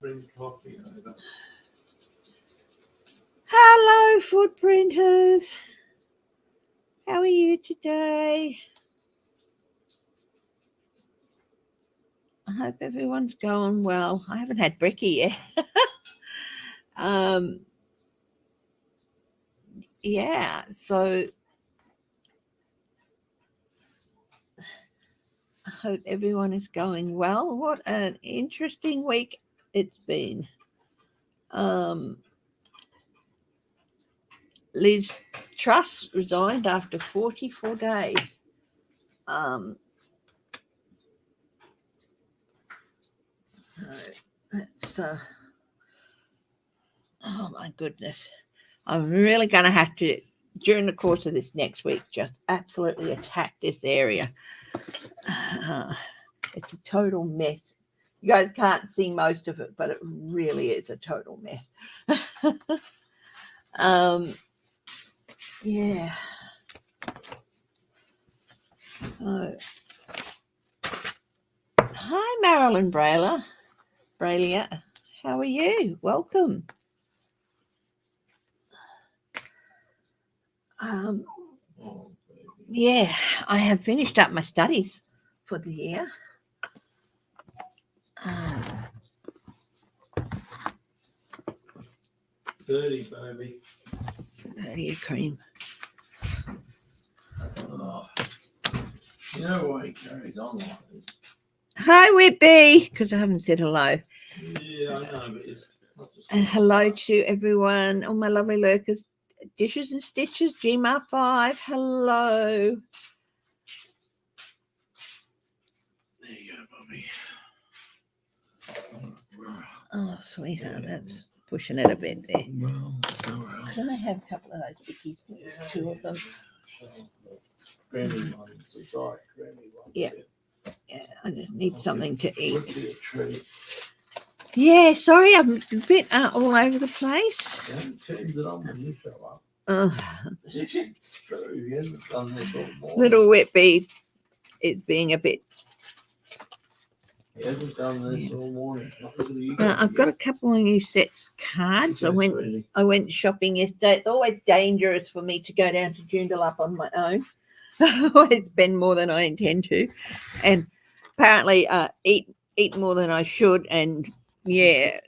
Bring coffee over. Hello, footprinters. How are you today? I hope everyone's going well. I haven't had brekkie yet. Yeah, so I hope everyone is going well. What an interesting week it's been. Liz Truss resigned after 44 days. Oh my goodness. I'm really going to have to, during the course of this next week, just absolutely attack this area. It's a total mess. You guys can't see most of it, but it really is a total mess. Yeah. Hi, Marilyn Brailia. How are you? Welcome. Yeah, I have finished up my studies for the year. 30, baby. 30 cream. Oh. You know why he carries on like this? Hi, Whitby, because I haven't said hello. Yeah, I know, but it's not just. And hello to everyone, all my lovely lurkers. Dishes and Stitches, GMR5, hello. There you go, Bobby. Oh, sweetheart, that's pushing it a bit there. Well, all right. Can I have a couple of those bickies? Two of them. Grammy ones, the dark Grammy ones. Yeah. Yeah, I just need something to eat. Would be a treat. Yeah, sorry, I'm a bit all over the place. Don't turns it on when you show up. It's true. He hasn't done this all morning. Little Whitby is being a bit. He hasn't done this all morning. I've got a couple of new sets cards. I went shopping yesterday. It's always dangerous for me to go down to Joondalup on my own. I always spend more than I intend to, and apparently eat more than I should, and yeah,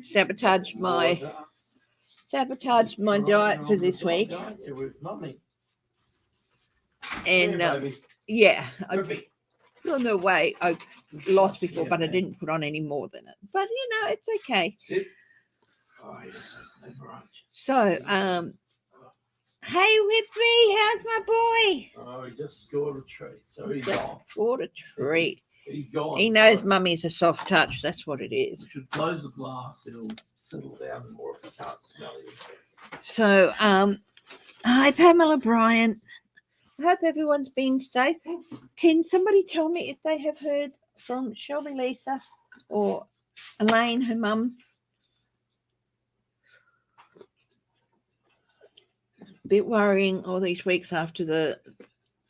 sabotage my diet for this week. And yeah, on the way I lost before, but I didn't put on any more than it. But you know, it's okay. Sit. Oh, yes. So, hey Whitby, how's my boy? Oh, he just scored a treat, so he's gone. Scored a treat. He's gone. He knows Mummy's a soft touch. That's what it is. We should close the glass. It'll settle down more if you can't smell you. So, hi Pamela Bryant. I hope everyone's been safe. Can somebody tell me if they have heard from Shelby Lisa or Elaine, her mum? A bit worrying all these weeks after the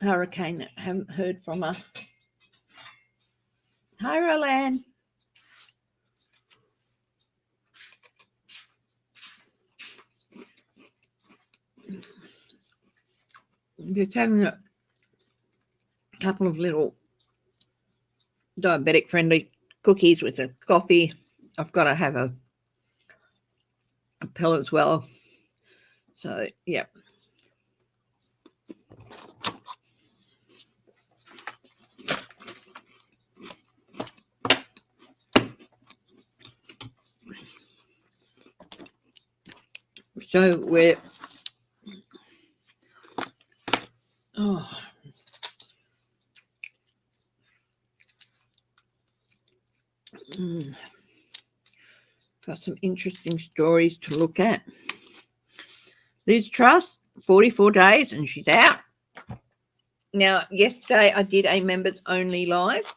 hurricane. Haven't heard from her. Hi, Roland. Just having a couple of little diabetic friendly cookies with a coffee. I've got to have a pill as well. So, yeah. So we're got some interesting stories to look at. Liz Truss, 44 days and she's out. Now, yesterday I did a members only live.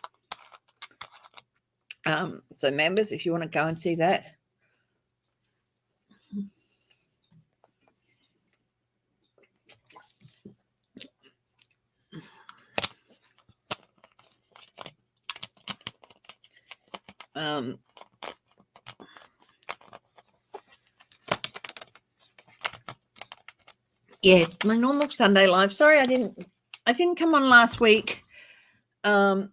So members, if you want to go and see that. Yeah, my normal Sunday live. Sorry, I didn't come on last week. We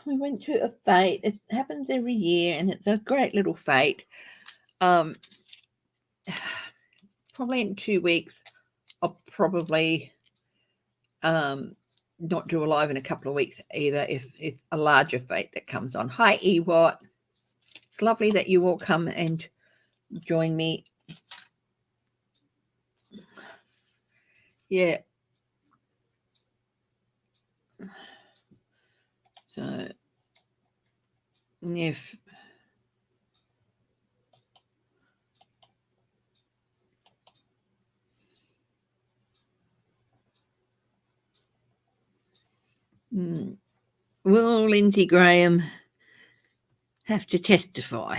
went to a fete. It happens every year, and it's a great little fete. Probably in 2 weeks, I'll probably not do a live in a couple of weeks either. If it's a larger fete that comes on. Hi, Ewart. It's lovely that you all come and join me. Yeah. So, if will Lindsay Graham have to testify?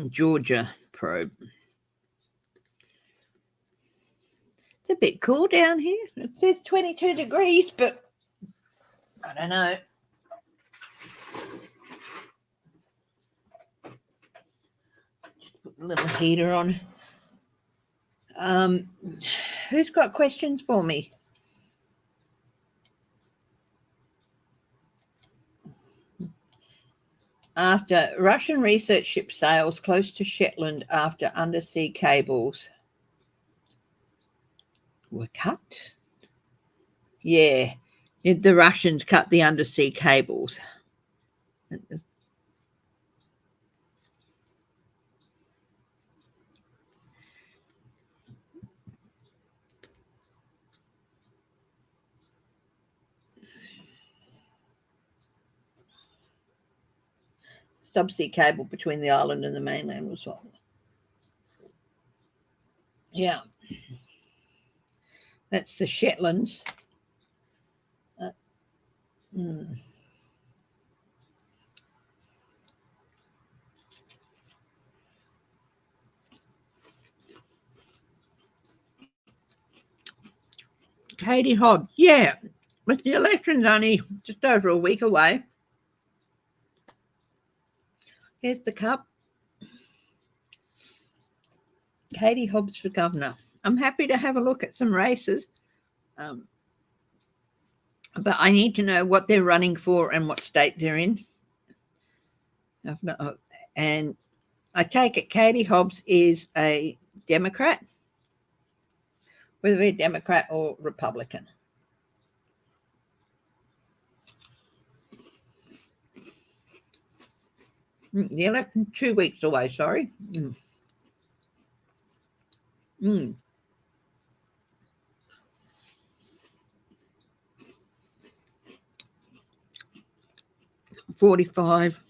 Georgia probe. It's a bit cool down here. It says 22 degrees, but I don't know. Just put a little heater on. Who's got questions for me? After Russian research ship sails close to Shetland after undersea cables were cut. Yeah, the Russians cut the undersea cables. Subsea cable between the island and the mainland was what? Yeah. That's the Shetlands. Katie Hobbs. Yeah. With the elections only just over a week away. Here's the cup. Katie Hobbs for governor. I'm happy to have a look at some races. But I need to know what they're running for and what state they're in. And I take it Katie Hobbs is a Democrat, whether they're Democrat or Republican. The election 2 weeks away, sorry. 45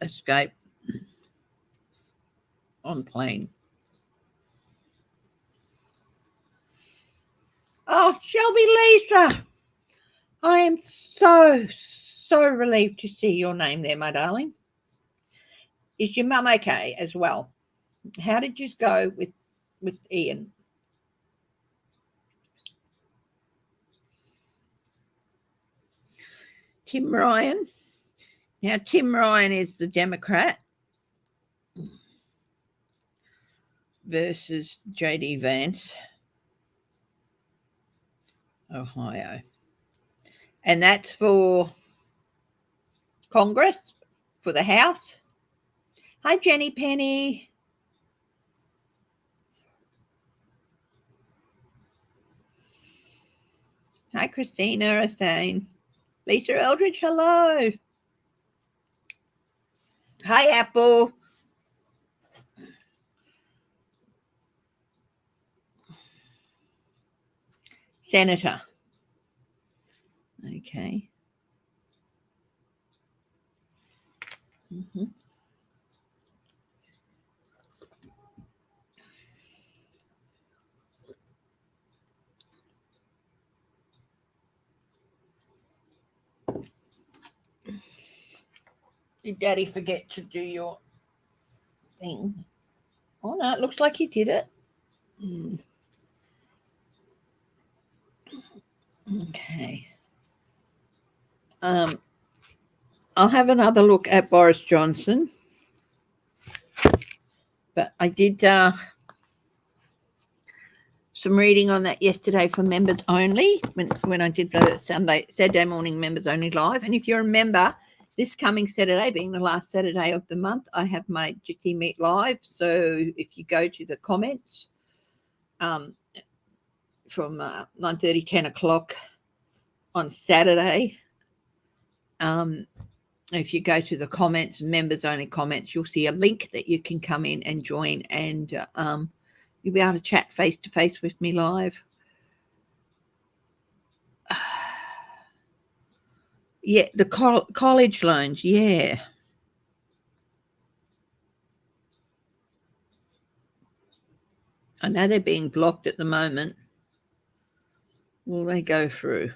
escape on plane. Oh, Shelby Lisa. I am so relieved to see your name there, my darling. Is your mum okay as well? How did you go with Ian? Tim Ryan. Now, Tim Ryan is the Democrat versus J.D. Vance, Ohio. And that's for Congress, for the House. Hi, Jenny Penny. Hi, Christina Athane. Lisa Eldridge, hello. Hi, Apple. Senator. Okay. Did Daddy forget to do your thing? Oh, no, it looks like he did it. Okay. I'll have another look at Boris Johnson. But I did some reading on that yesterday for members only when I did the Saturday morning members only live. And if you remember, this coming Saturday, being the last Saturday of the month, I have my Jitty Meet live. So if you go to the comments from 9:30, 10 o'clock on Saturday, if you go to the comments, members only comments, you'll see a link that you can come in and join, and you'll be able to chat face to face with me live. Yeah, the college loans, yeah. I know they're being blocked at the moment. Will they go through?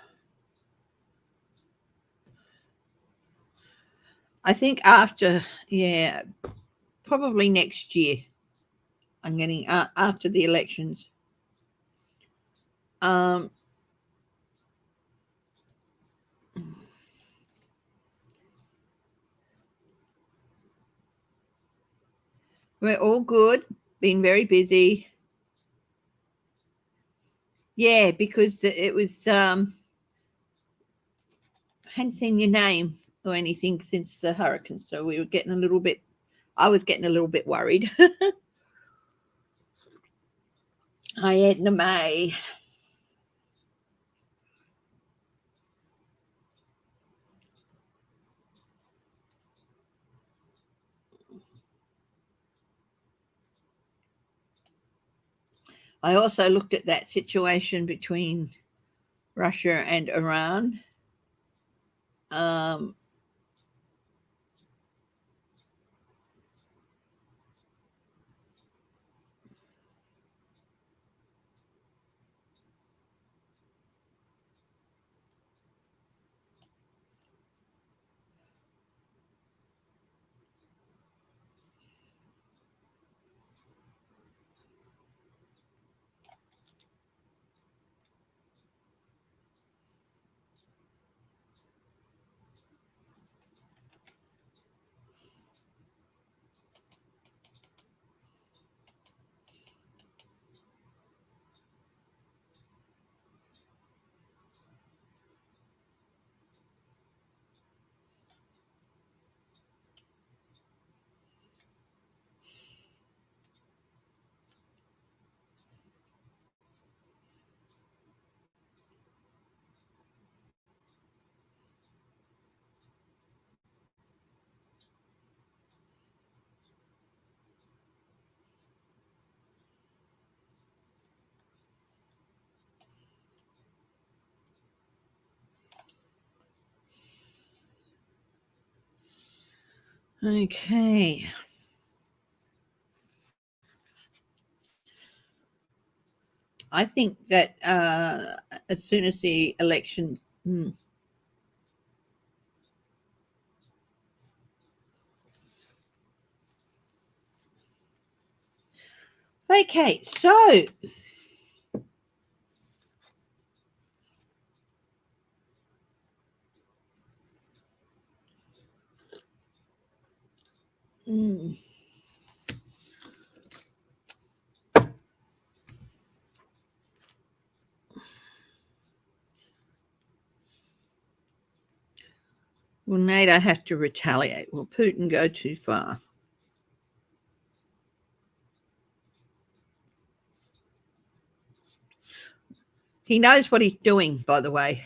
I think after, yeah, probably next year. I'm getting after the elections. We're all good. Been very busy. Yeah, because it was hadn't seen your name or anything since the hurricane, so we were getting a little bit. I was getting a little bit worried. Hi, Edna May. I also looked at that situation between Russia and Iran. Okay. I think that as soon as the election. Okay, so will NATO have to retaliate? Will Putin go too far? He knows what he's doing, by the way.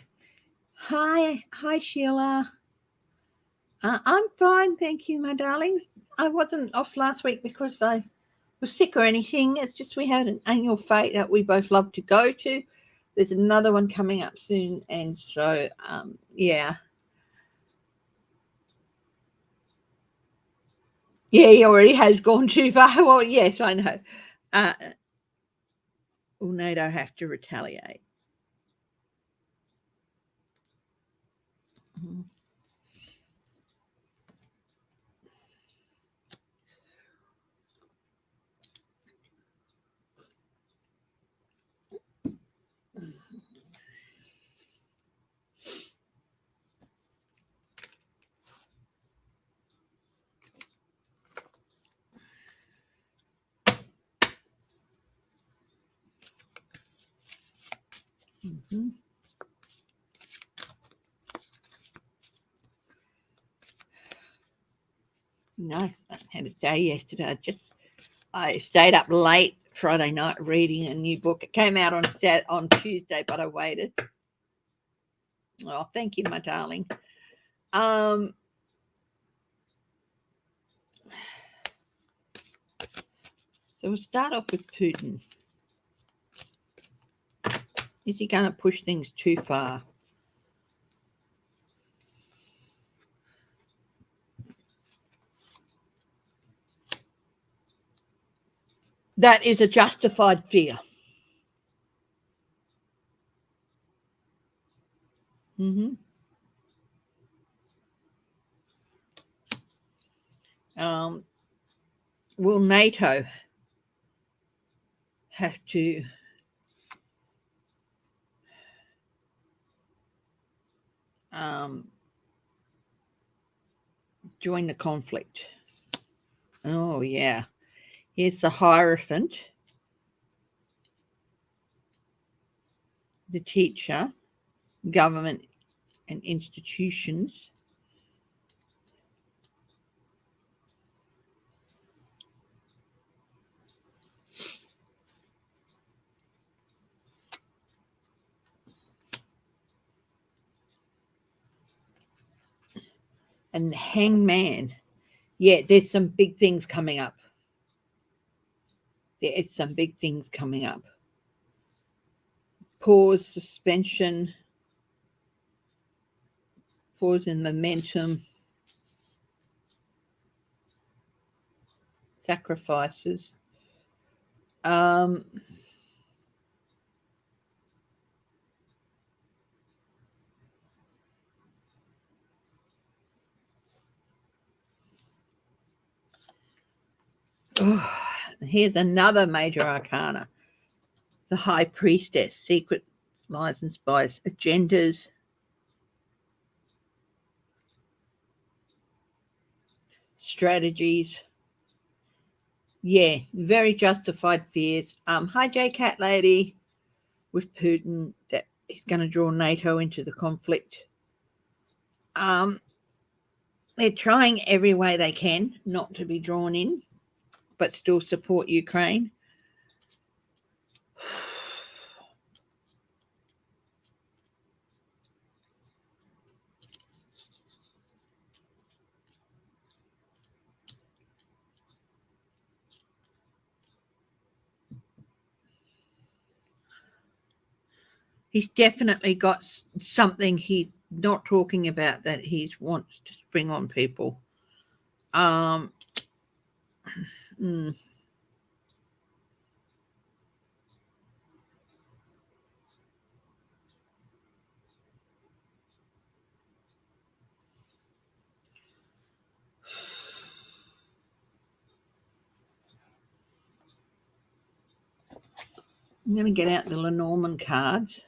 Hi, Sheila. I'm fine, thank you, my darlings. I wasn't off last week because I was sick or anything. It's just we had an annual fete that we both love to go to. There's another one coming up soon, and so yeah. Yeah, he already has gone too far. Well, yes, I know. Will NATO have to retaliate? No, I had a day yesterday. I stayed up late Friday night reading a new book. It came out on Tuesday, but I waited. Oh, thank you, my darling. So we'll start off with Putin. Is he going to push things too far? That is a justified fear. Will NATO have to join the conflict? Oh, yeah. Here's the Hierophant, the teacher, government and institutions. And the Hangman. Yeah, there's some big things coming up. There is some big things coming up. Pause, suspension, pause in momentum, sacrifices. Here's another major arcana. The High Priestess, secret lies and spies, agendas, strategies. Yeah, very justified fears. Hi, J Cat Lady, with Putin, that he's going to draw NATO into the conflict. They're trying every way they can not to be drawn in, but still support Ukraine. He's definitely got something he's not talking about that he wants to spring on people. I'm going to get out the Lenormand cards.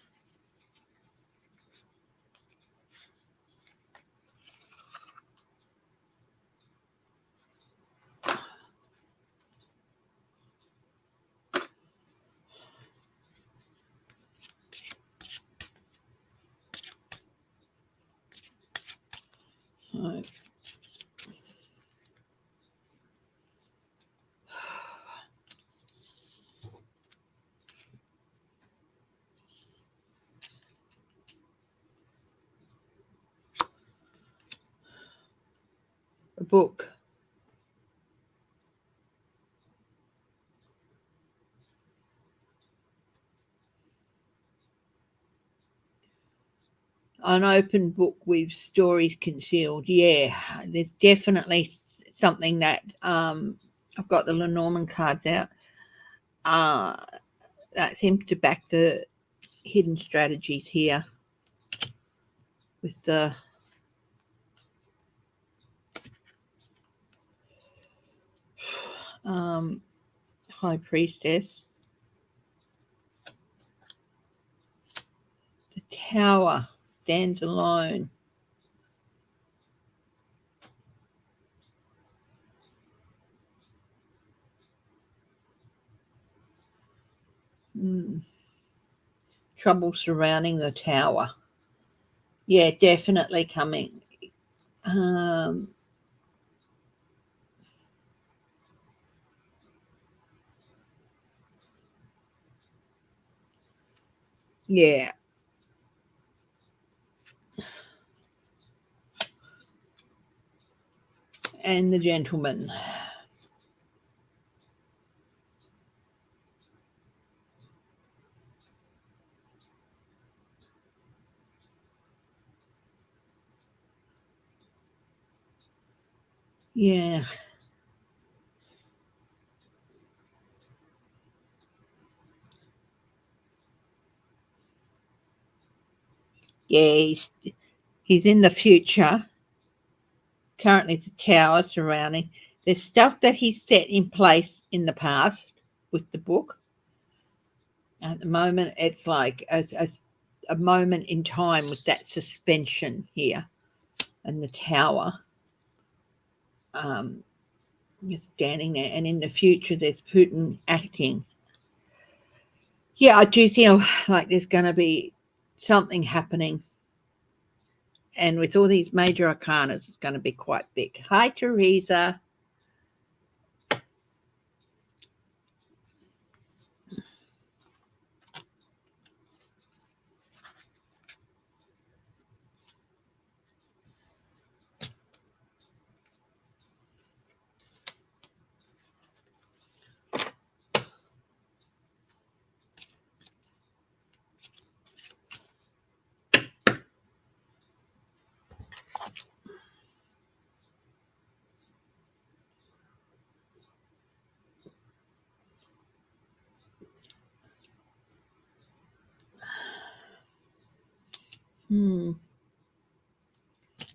A book. An open book with stories concealed. Yeah, there's definitely something that I've got the Lenormand cards out. That seems to back the hidden strategies here with the High Priestess. The Tower stands alone. trouble surrounding the tower. Yeah, definitely coming. Yeah. And the gentleman. Yeah. Yeah, he's in the future. Currently, the tower surrounding. There's stuff that he's set in place in the past with the book. At the moment, it's like a moment in time with that suspension here and the tower. You're standing there, and in the future, there's Putin acting. Yeah, I do feel like there's going to be something happening. And with all these major arcanas, it's going to be quite big. Hi, Teresa.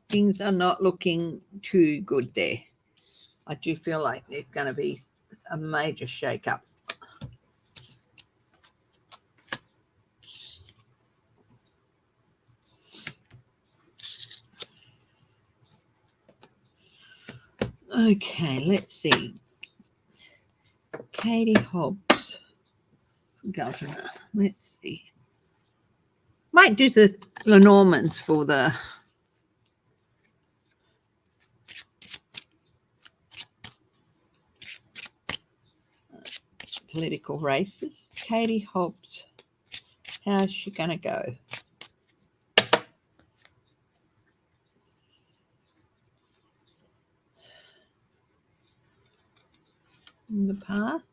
Things are not looking too good there. I do feel like there's going to be a major shake-up. Okay, let's see. Katie Hobbs, governor. Let's see. Might do the Lenormands for the political races. Katie Hobbs, how's she going to go? In the past?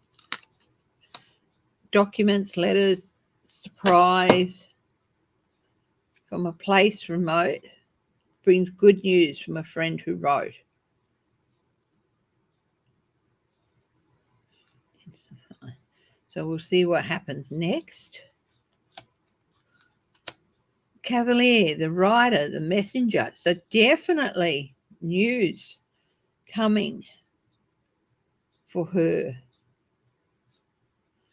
Documents, letters, surprise from a place remote, brings good news from a friend who wrote. So we'll see what happens next. Cavalier, the writer, the messenger. So definitely news coming for her.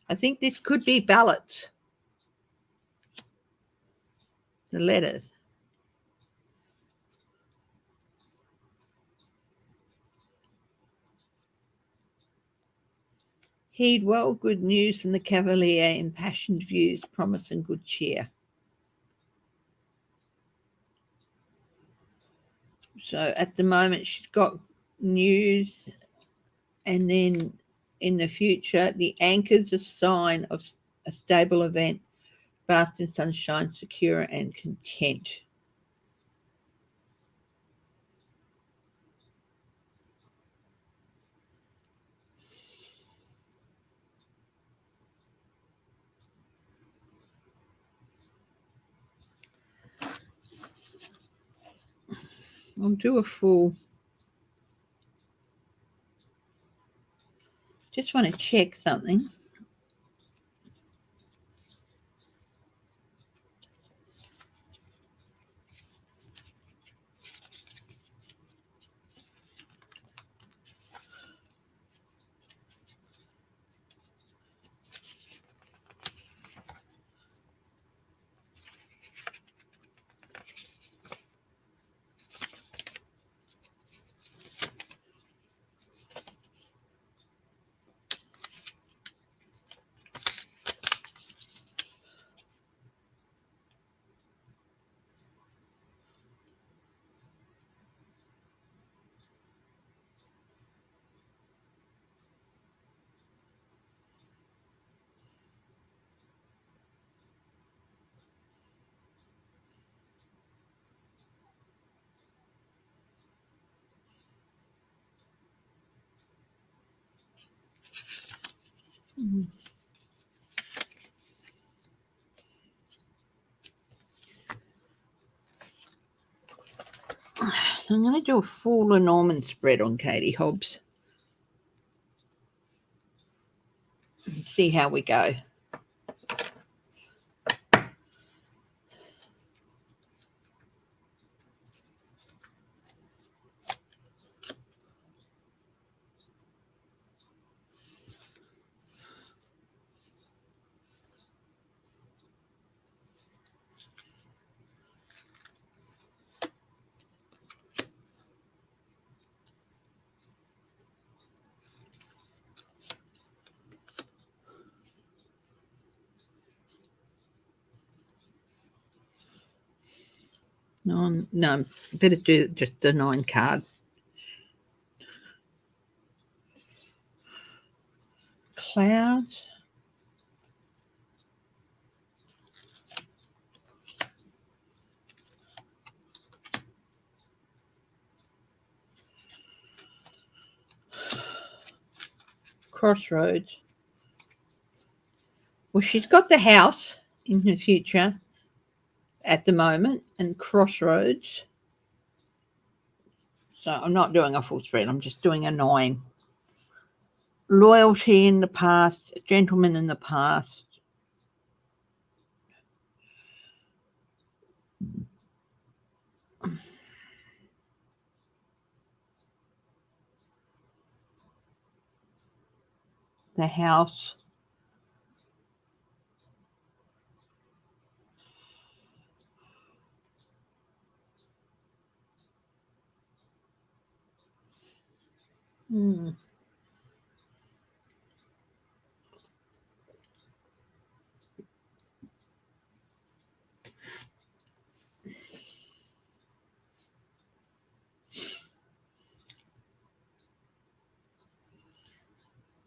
I think this could be ballots. The letters. Heed well, good news from the Cavalier, impassioned views, promise and good cheer. So at the moment she's got news, and then in the future the anchor's a sign of a stable event, basked in sunshine, secure and content. I'll do a full. Just want to check something. Mm. So I'm going to do a full Lenormand spread on Katie Hobbs. See how we go. No, better do just the 9 card. Clouds. Crossroads. Well, she's got the house in her future at the moment and crossroads. So I'm not doing a full spread. I'm just doing a 9. Loyalty in the past, gentleman in the past. The house.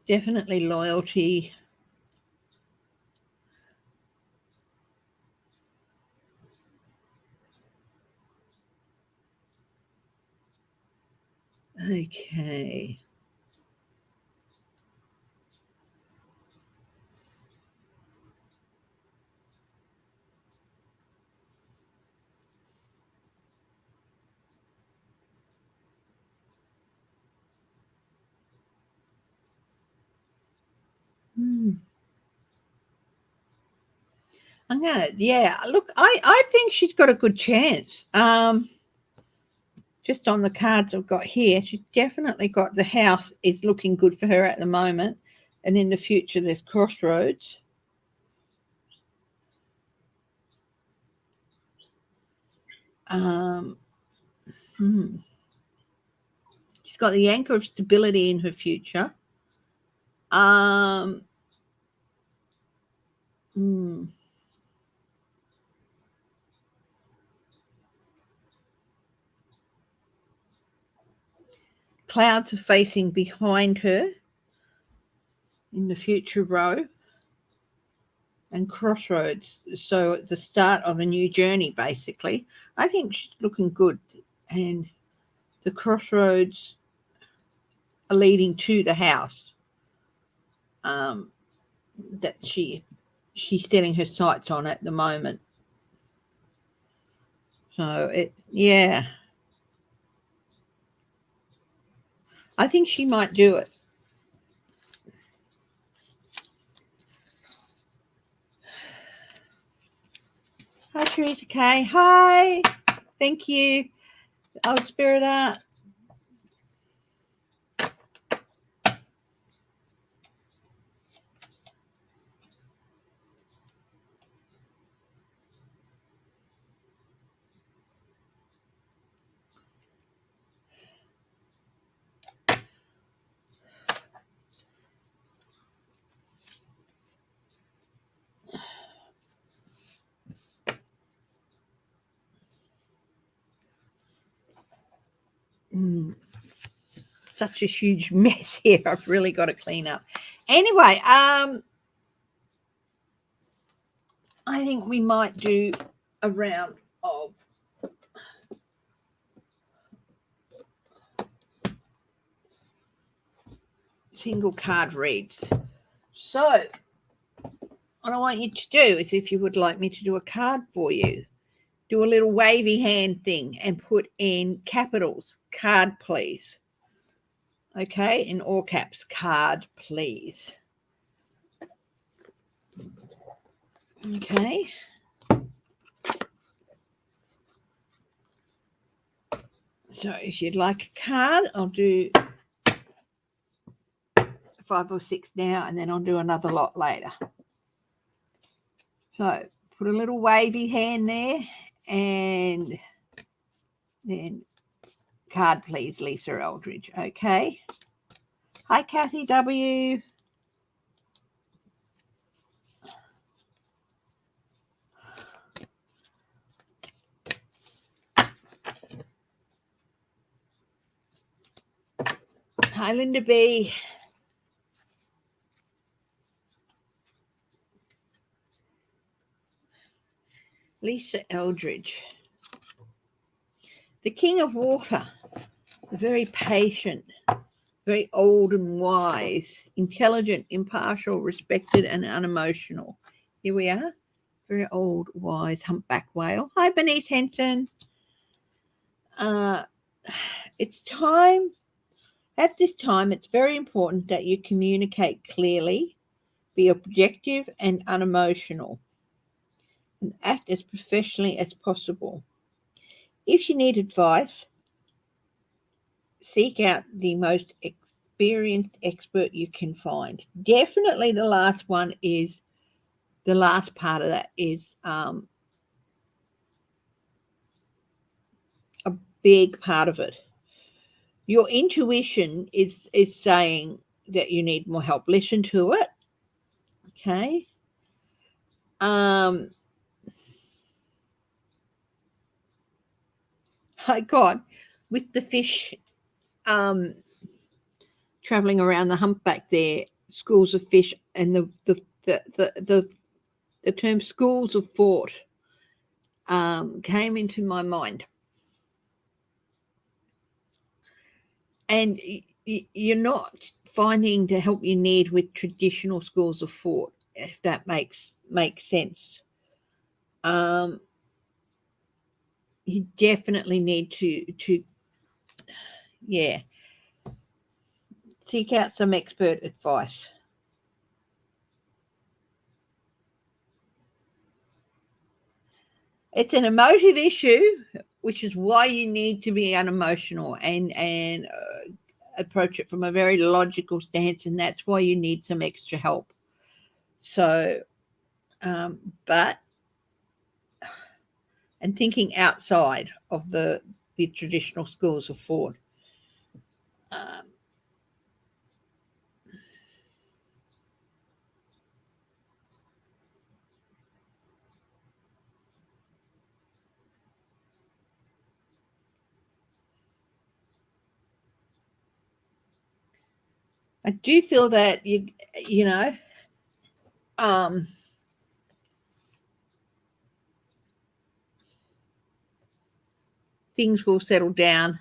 Definitely loyalty. Okay. I'm gonna, yeah. Look, I think she's got a good chance. Just on the cards I've got here, she's definitely got the house is looking good for her at the moment, and in the future there's crossroads. She's got the anchor of stability in her future. Clouds are facing behind her in the future row, and crossroads. So at the start of a new journey, basically. I think she's looking good, and the crossroads are leading to the house that she's setting her sights on at the moment. So yeah, I think she might do it. Hi, Teresa K. Hi, thank you, Old Spirit Art. Such a huge mess here. I've really got to clean up. Anyway, I think we might do a round of single card reads. So what I want you to do is, if you would like me to do a card for you, do a little wavy hand thing and put in capitals, card please. Okay, in all caps, card please. Okay. So if you'd like a card, I'll do 5 or 6 now, and then I'll do another lot later. So put a little wavy hand there, and then card please, Lisa Eldridge. Okay. Hi, Kathy W. Hi, Linda B. Lisa Eldridge. The King of Water, very patient, very old and wise, intelligent, impartial, respected, and unemotional. Here we are. Very old, wise, humpback whale. Hi, Bernice Henson. It's time. At this time, it's very important that you communicate clearly, be objective and unemotional, and act as professionally as possible. If you need advice, seek out the most experienced expert you can find. Definitely the last one is, the last part of that is a big part of it. Your intuition is saying that you need more help. Listen to it. Okay. Oh God, with the fish traveling around the humpback there, schools of fish, and the term schools of thought came into my mind. And you're not finding the help you need with traditional schools of thought, if that makes sense. You definitely need to seek out some expert advice. It's an emotive issue, which is why you need to be unemotional and approach it from a very logical stance, and that's why you need some extra help. So, but and thinking outside of the traditional schools of thought. I do feel that you know, things will settle down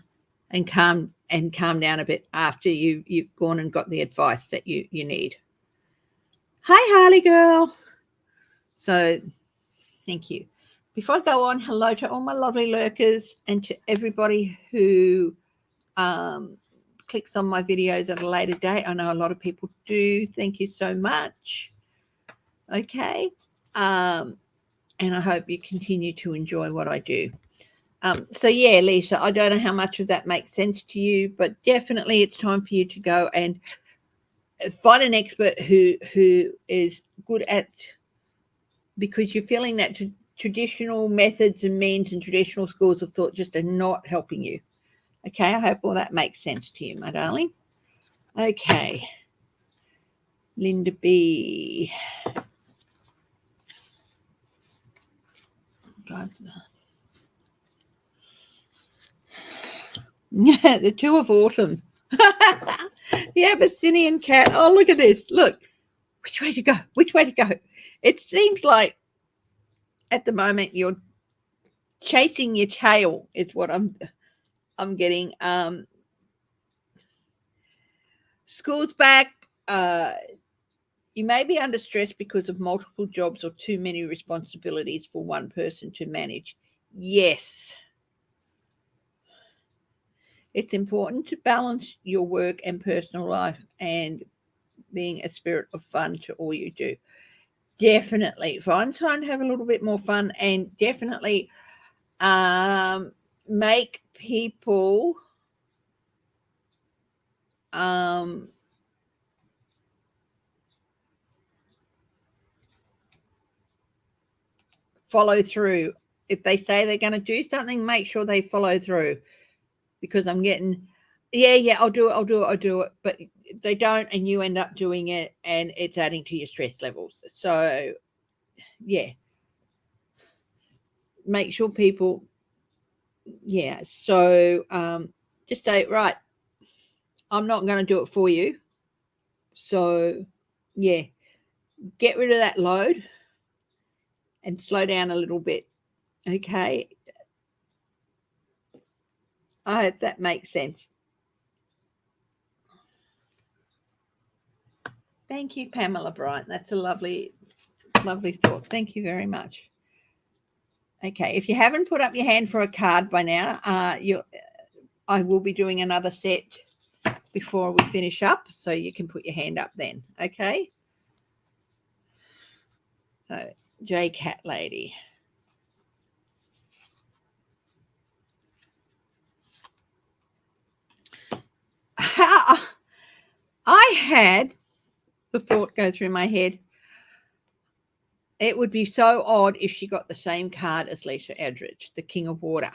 and calm down a bit after you've gone and got the advice that you need. Hi, Harley girl. So, thank you. Before I go on, hello to all my lovely lurkers and to everybody who clicks on my videos at a later date. I know a lot of people do. Thank you so much. Okay. And I hope you continue to enjoy what I do. So yeah, Lisa, I don't know how much of that makes sense to you, but definitely it's time for you to go and find an expert who is good at, because you're feeling that traditional methods and means and traditional schools of thought just are not helping you. Okay, I hope all that makes sense to you, my darling. Okay, Linda B. God's yeah, the two of autumn. The Abyssinian cat. Oh, look at this. Look. Which way to go? Which way to go? It seems like at the moment you're chasing your tail is what I'm getting. School's back. You may be under stress because of multiple jobs or too many responsibilities for one person to manage. Yes. It's important to balance your work and personal life and being a spirit of fun to all you do. Definitely. Find time to have a little bit more fun, and definitely make people follow through. If they say they're going to do something, make sure they follow through, because I'm getting, yeah, I'll do it. But they don't, and you end up doing it, and it's adding to your stress levels. So, yeah, make sure people, yeah. So just say, right, I'm not going to do it for you. So, yeah, get rid of that load and slow down a little bit. Okay. I hope that makes sense. Thank you, Pamela Bryant. That's a lovely thought. Thank you very much. Okay, if you haven't put up your hand for a card by now, I will be doing another set before we finish up, so you can put your hand up then. Okay. So, J Cat Lady. I had the thought go through my head. It would be so odd if she got the same card as Lisa Eldridge, the King of Water.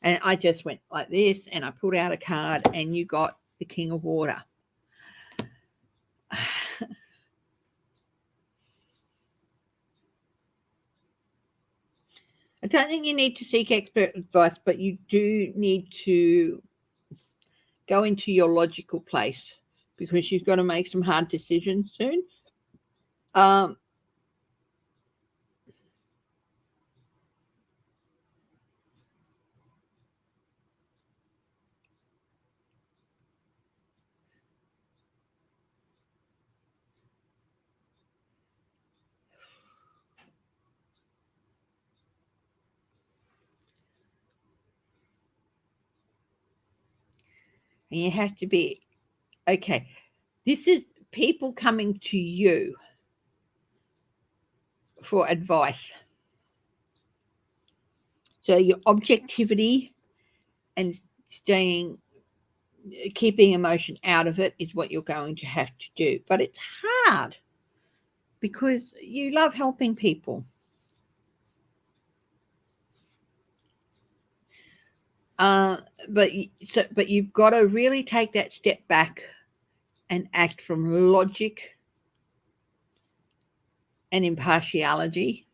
And I just went like this, and I pulled out a card, and you got the King of Water. I don't think you need to seek expert advice, but you do need to go into your logical place, because you've got to make some hard decisions soon. And you have to be, okay, this is people coming to you for advice. So your objectivity and keeping emotion out of it is what you're going to have to do. But it's hard because you love helping people. But you've got to really take that step back and act from logic and impartiality,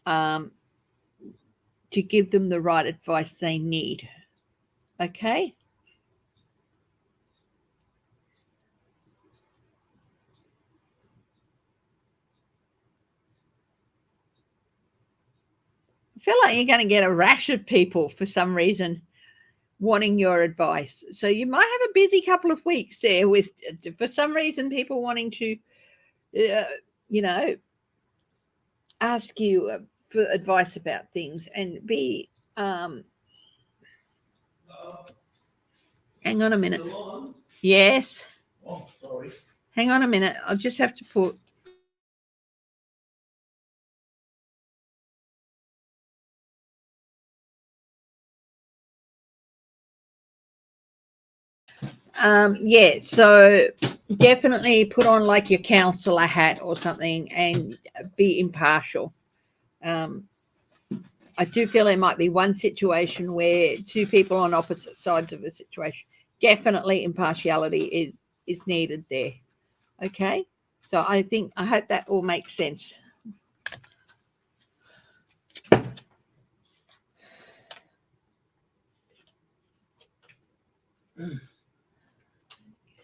to give them the right advice they need. Okay? I feel like you're going to get a rash of people for some reason wanting your advice. So you might have a busy couple of weeks there with, for some reason, people wanting to, ask you for advice about things, and be, hang on a minute. Yes. Oh, sorry. Hang on a minute. I'll just have to put. Yeah, so definitely put on like your counselor hat or something and be impartial. I do feel there might be one situation where two people on opposite sides of a situation. Definitely impartiality is needed there. Okay, so I hope that all makes sense.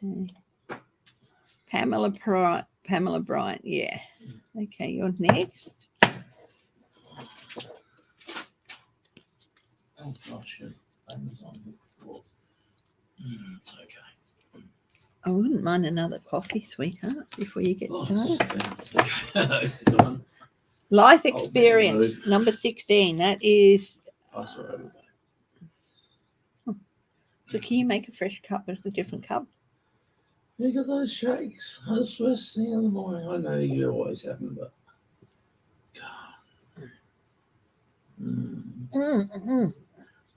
Okay. Pamela Bryant, yeah. Okay, you're next. Oh gosh, I was on here before. It's okay. I wouldn't mind another coffee, sweetheart, before you get started. Go on. Life Oh, man, experience, move. number 16. That is. Pass it over. So can you make a fresh cup with a different cup? You got those shakes. That's the first thing in the morning. I know you always have them, but God.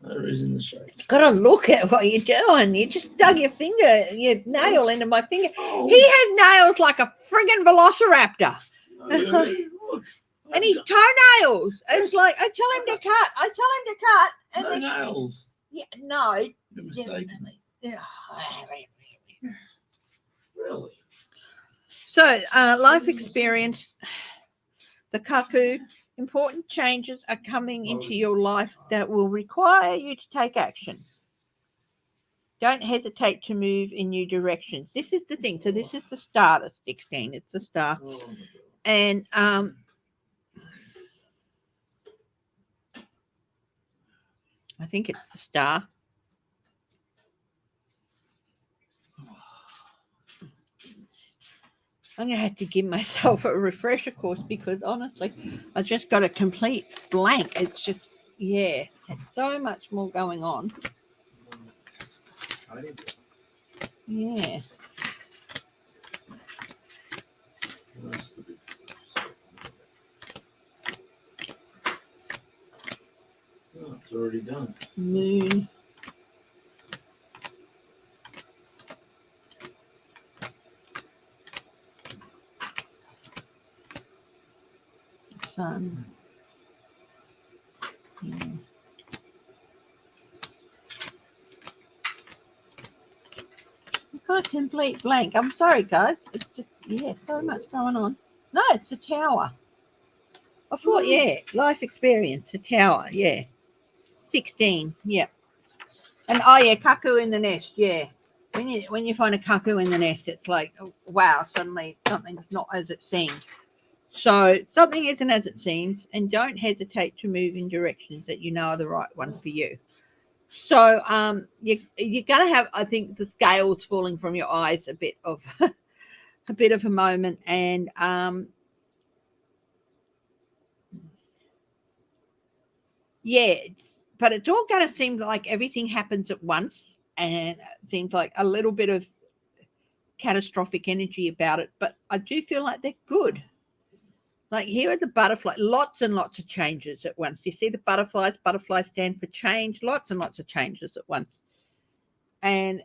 No reason to shake. Gotta look at what you're doing. You just dug your nail into my finger. Oh, He has nails like a friggin' velociraptor. no, really? Look. And his toenails. It's like I tell him to cut. And No then nails. yeah, no. You're mistaken. Really? So, life experience, the cuckoo. Important changes are coming into your life that will require you to take action. Don't hesitate to move in new directions. This is the thing. So this is the star, the 16. It's the star. Oh, my God. And I think it's the star. I'm going to have to give myself a refresher course because honestly, I just got a complete blank. It's just, yeah, so much more going on. Yeah. That's the big stuff. Oh, it's already done. Moon. Sun. Yeah. I've got a complete blank. I'm sorry, guys. It's just, yeah, so much going on. No, it's the tower. I thought, yeah, life experience, the tower, yeah. 16, yeah. And oh yeah, cuckoo in the nest, yeah. When you find a cuckoo in the nest, it's like, oh, wow, suddenly something's not as it seems. So something isn't as it seems, and don't hesitate to move in directions that you know are the right one for you. So you're gonna have, I think, the scales falling from your eyes a bit of a moment, and yeah, but it's all gonna seem like everything happens at once, and it seems like a little bit of catastrophic energy about it. But I do feel like they're good. Like here are the butterfly, lots and lots of changes at once. You see the butterflies? Butterflies stand for change, lots and lots of changes at once. And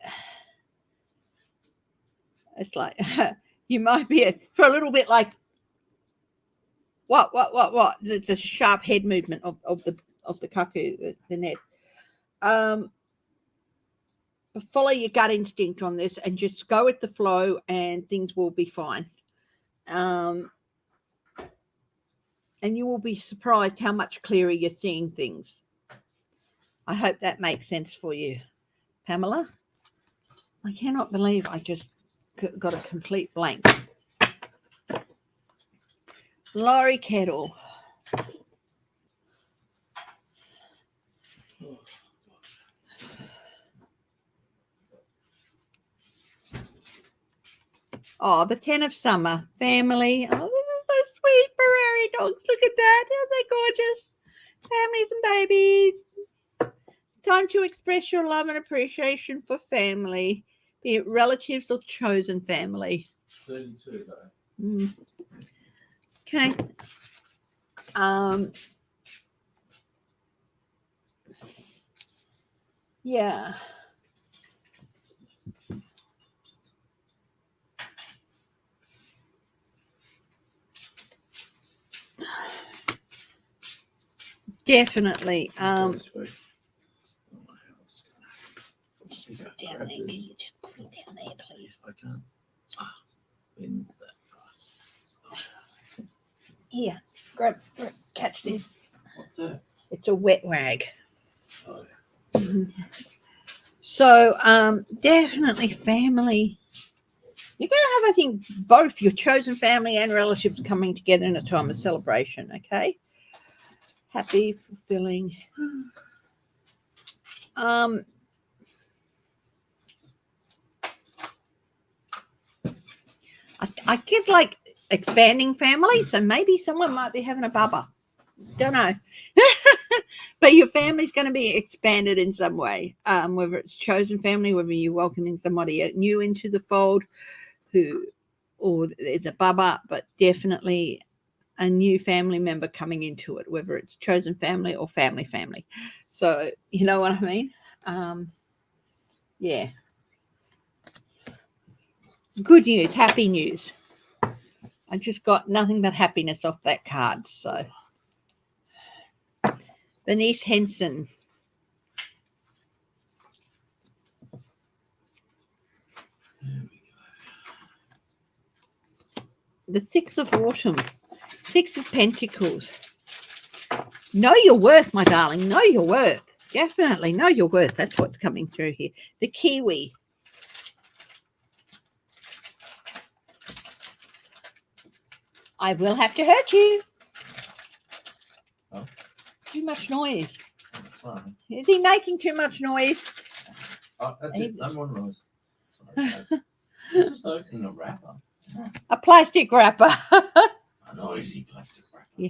it's like you might be for a little bit like what? The sharp head movement of the cuckoo, the net. Follow your gut instinct on this and just go with the flow, and things will be fine. And you will be surprised how much clearer you're seeing things. I hope that makes sense for you, Pamela. I cannot believe I just got a complete blank. Laurie Kettle. Oh, the 10 of summer. Family. Oh, this is so sweet. Prairie dogs. Look at that. Aren't they gorgeous? Families and babies. Time to express your love and appreciation for family, be it relatives or chosen family. 32 though. Okay. Yeah. Definitely. Down there. Can you just put it down there, please? I can't. In that. Here, grab, catch this. What's that? It's a wet rag. Oh, So, definitely family. You're going to have, I think, both your chosen family and relatives coming together in a time of celebration, okay? Happy, fulfilling. I get like expanding family, so maybe someone might be having a bubba. Don't know. But your family's going to be expanded in some way, whether it's chosen family, whether you're welcoming somebody new into the fold, or there's a bubba, but definitely a new family member coming into it, whether it's chosen family or family. So you know what I mean? Yeah. Good news, happy news. I just got nothing but happiness off that card. So Bernice Henson. The Six of Autumn. Six of Pentacles. Know your worth, my darling. Know your worth. Definitely know your worth. That's what's coming through here. The Kiwi. I will have to hurt you. Oh. Too much noise. Sorry. Is he making too much noise? Oh, that's it. No more noise. Sorry. Just opening a wrapper. A plastic wrapper. A noisy plastic wrapper. Yeah.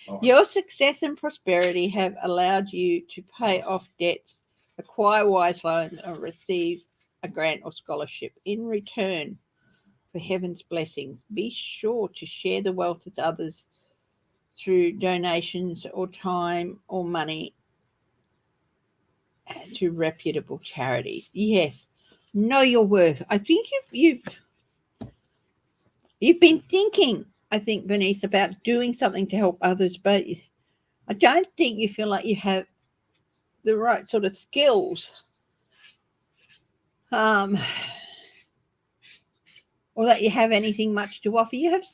Right. Your success and prosperity have allowed you to pay off debts, acquire wise loans, and receive a grant or scholarship. In return for heaven's blessings, be sure to share the wealth with others through donations or time or money to reputable charities. Yes, know your worth. I think you've been thinking, I think, Bernice, about doing something to help others, but I don't think you feel like you have the right sort of skills, or that you have anything much to offer. You have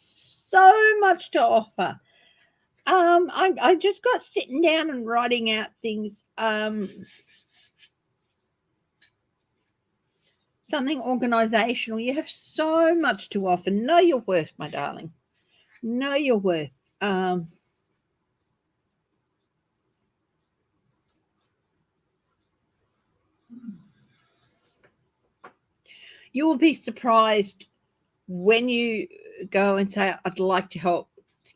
so much to offer. I just got sitting down and writing out things. Something organizational. You have so much to offer. Know your worth, my darling. Know your worth. You will be surprised when you go and say, I'd like to help,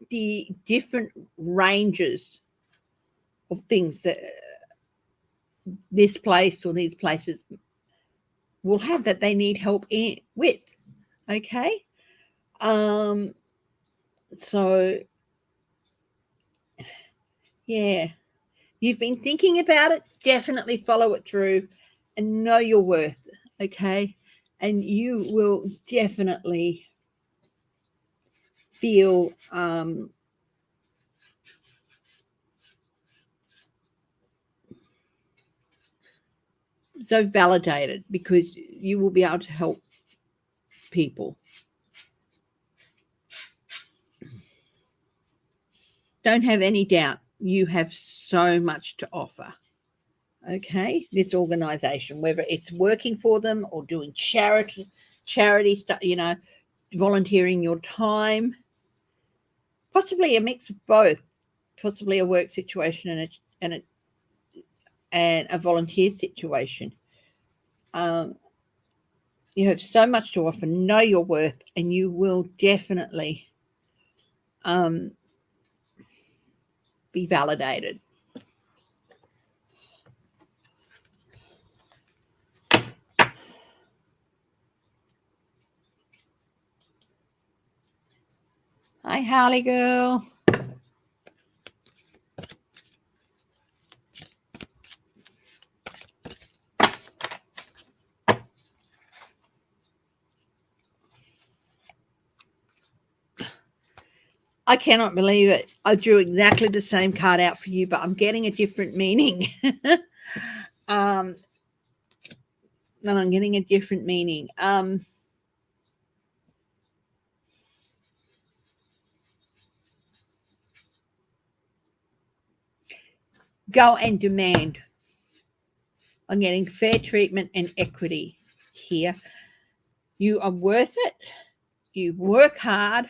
the different ranges of things that this place or these places will have that they need help with. Okay. So yeah, you've been thinking about it, definitely follow it through and know your worth. Okay. And you will definitely feel so validated, because you will be able to help people. Don't have any doubt, you have so much to offer. Okay, this organization, whether it's working for them or doing charity stuff, volunteering your time, possibly a mix of both, possibly a work situation and a volunteer situation. You have so much to offer. Know your worth, and you will definitely be validated. Hi, Harley girl. I cannot believe it. I drew exactly the same card out for you, but I'm getting a different meaning. And I'm getting a different meaning. Go and demand. I'm getting fair treatment and equity here. You are worth it. You work hard,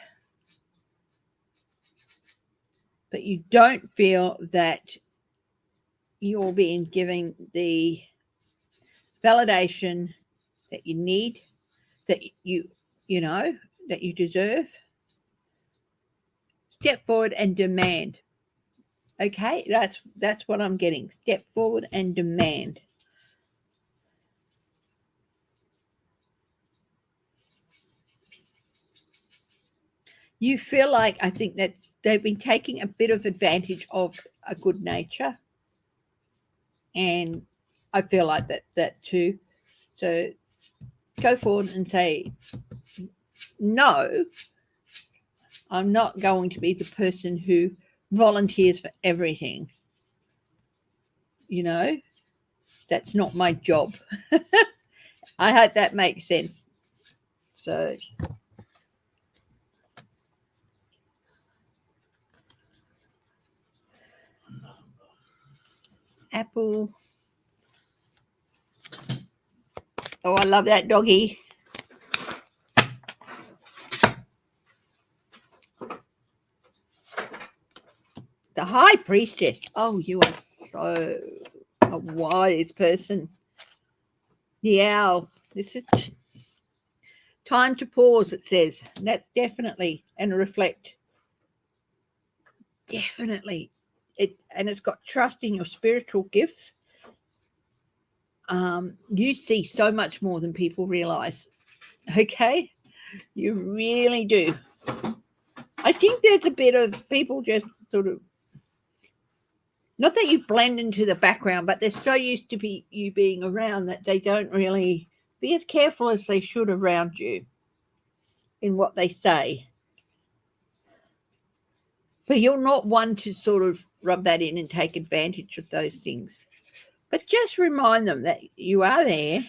but you don't feel that you're being given the validation that you need, that you know, that you deserve. Step forward and demand. Okay, that's what I'm getting. Step forward and demand. You feel like, I think that they've been taking a bit of advantage of a good nature, and I feel like that too. So go forward and say, no, I'm not going to be the person who volunteers for everything. You know, that's not my job. I hope that makes sense. So apple. Oh, I love that doggy. The High Priestess. Oh, you are so a wise person. The Owl. This is time to pause, it says. That's definitely, and reflect. Definitely. And it's got trust in your spiritual gifts. You see so much more than people realize. Okay? You really do. I think there's a bit of people just sort of, not that you blend into the background, but they're so used to you being around that they don't really be as careful as they should around you in what they say. But you're not one to sort of rub that in and take advantage of those things. But just remind them that you are there.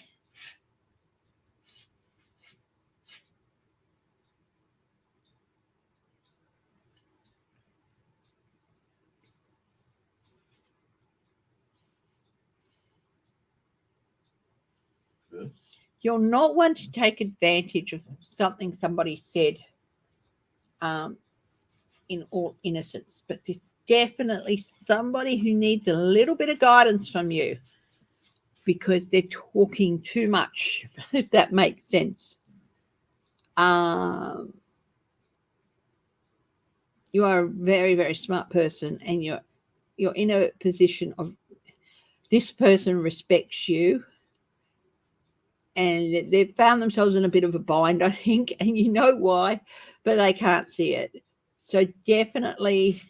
Good. You're not one to take advantage of something somebody said in all innocence, but there's definitely somebody who needs a little bit of guidance from you because they're talking too much, if that makes sense. You are a very, very smart person, and you're in a position of this person respects you, and they've found themselves in a bit of a bind, I think, and you know why, but they can't see it. So definitely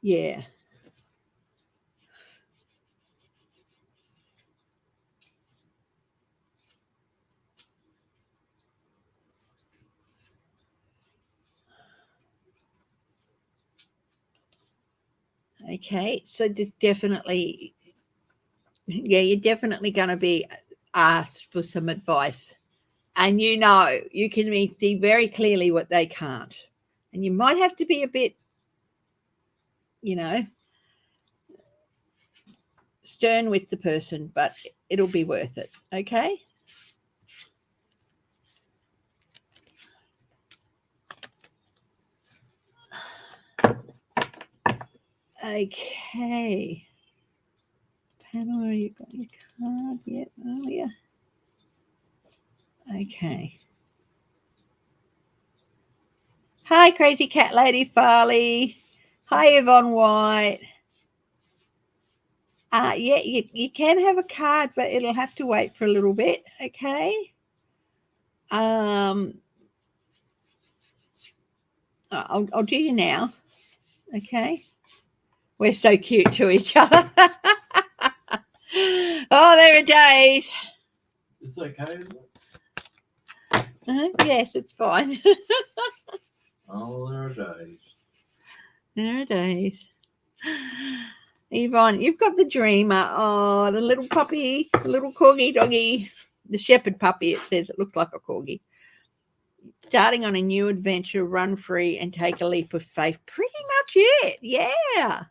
yeah. Okay, so there's definitely, yeah, you're definitely going to be asked for some advice. And you know, you can see very clearly what they can't. And you might have to be a bit, stern with the person, but it'll be worth it. Okay? Okay. Pamela, you got your card yet? Oh, yeah. Okay. Hi, Crazy Cat Lady Farley. Hi, Yvonne White. Yeah, you can have a card, but it'll have to wait for a little bit. Okay. I'll do you now. Okay. We're so cute to each other. Oh, there are days. It's okay, isn't it? Yes, it's fine. Oh, there are days. There are days. Yvonne, you've got the dreamer. Oh, the little puppy, the little corgi doggy, the shepherd puppy, it says. It looks like a corgi. Starting on a new adventure, run free and take a leap of faith. Pretty much it. Yeah.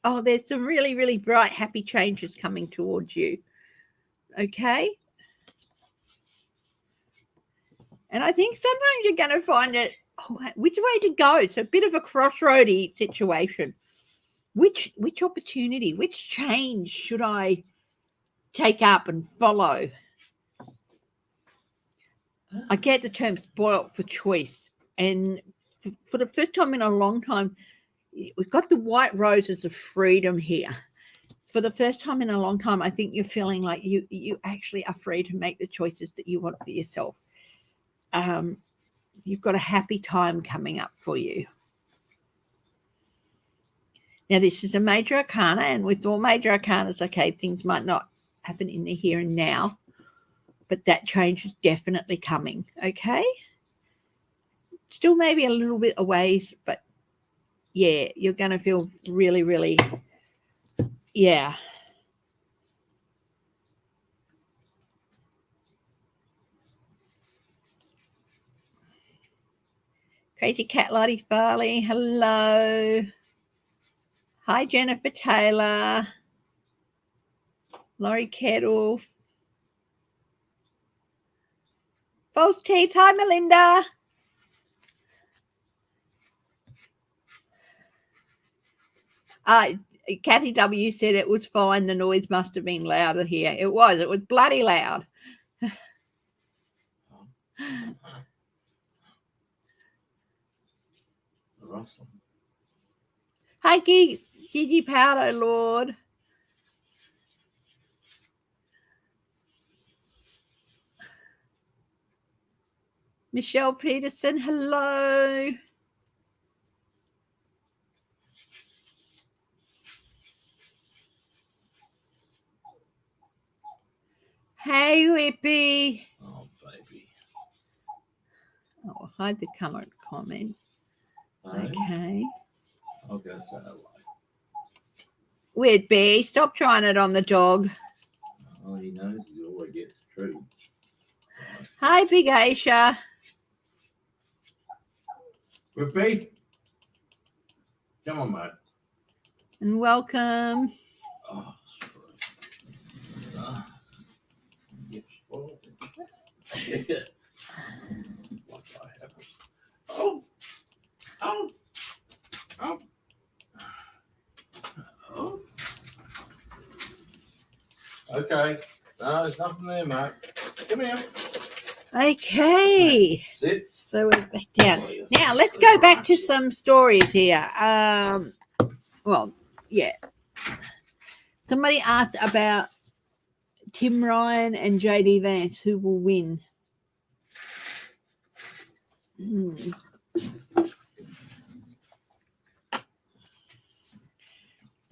Oh, there's some really, really bright, happy changes coming towards you. Okay. And I think sometimes you're going to find it which way to go? So a bit of a crossroady situation. Which opportunity, which change should I take up and follow? I get the term spoilt for choice. And for the first time in a long time, we've got the white roses of freedom here. For the first time in a long time, I think you're feeling like you actually are free to make the choices that you want for yourself. You've got a happy time coming up for you. Now, this is a major arcana, and with all major arcanas, okay, things might not happen in the here and now, but that change is definitely coming, okay? Still maybe a little bit a ways, but yeah, you're going to feel really, really, yeah. Crazy Cat Lottie Farley, hello. Hi, Jennifer Taylor. Laurie Kettle. False teeth, hi, Melinda. Kathy W said it was fine. The noise must have been louder here. It was bloody loud. Hi, Gigi Powder Lord. Michelle Peterson, hello. Hey, Whippy. Oh, baby. Oh, hide the current comment. Hey. Okay. I'll go satellite. Whippy, stop trying it on the dog. All he knows is he always gets the truth. Hi, Big Aisha. Whippy, come on, mate. And welcome. Oh, get spoiled. What I have. Oh. Okay. No, there's nothing there, mate. Come here. Okay. Sit. So we're back down. Now let's go back to some stories here. Well, yeah. Somebody asked about Tim Ryan and JD Vance, who will win.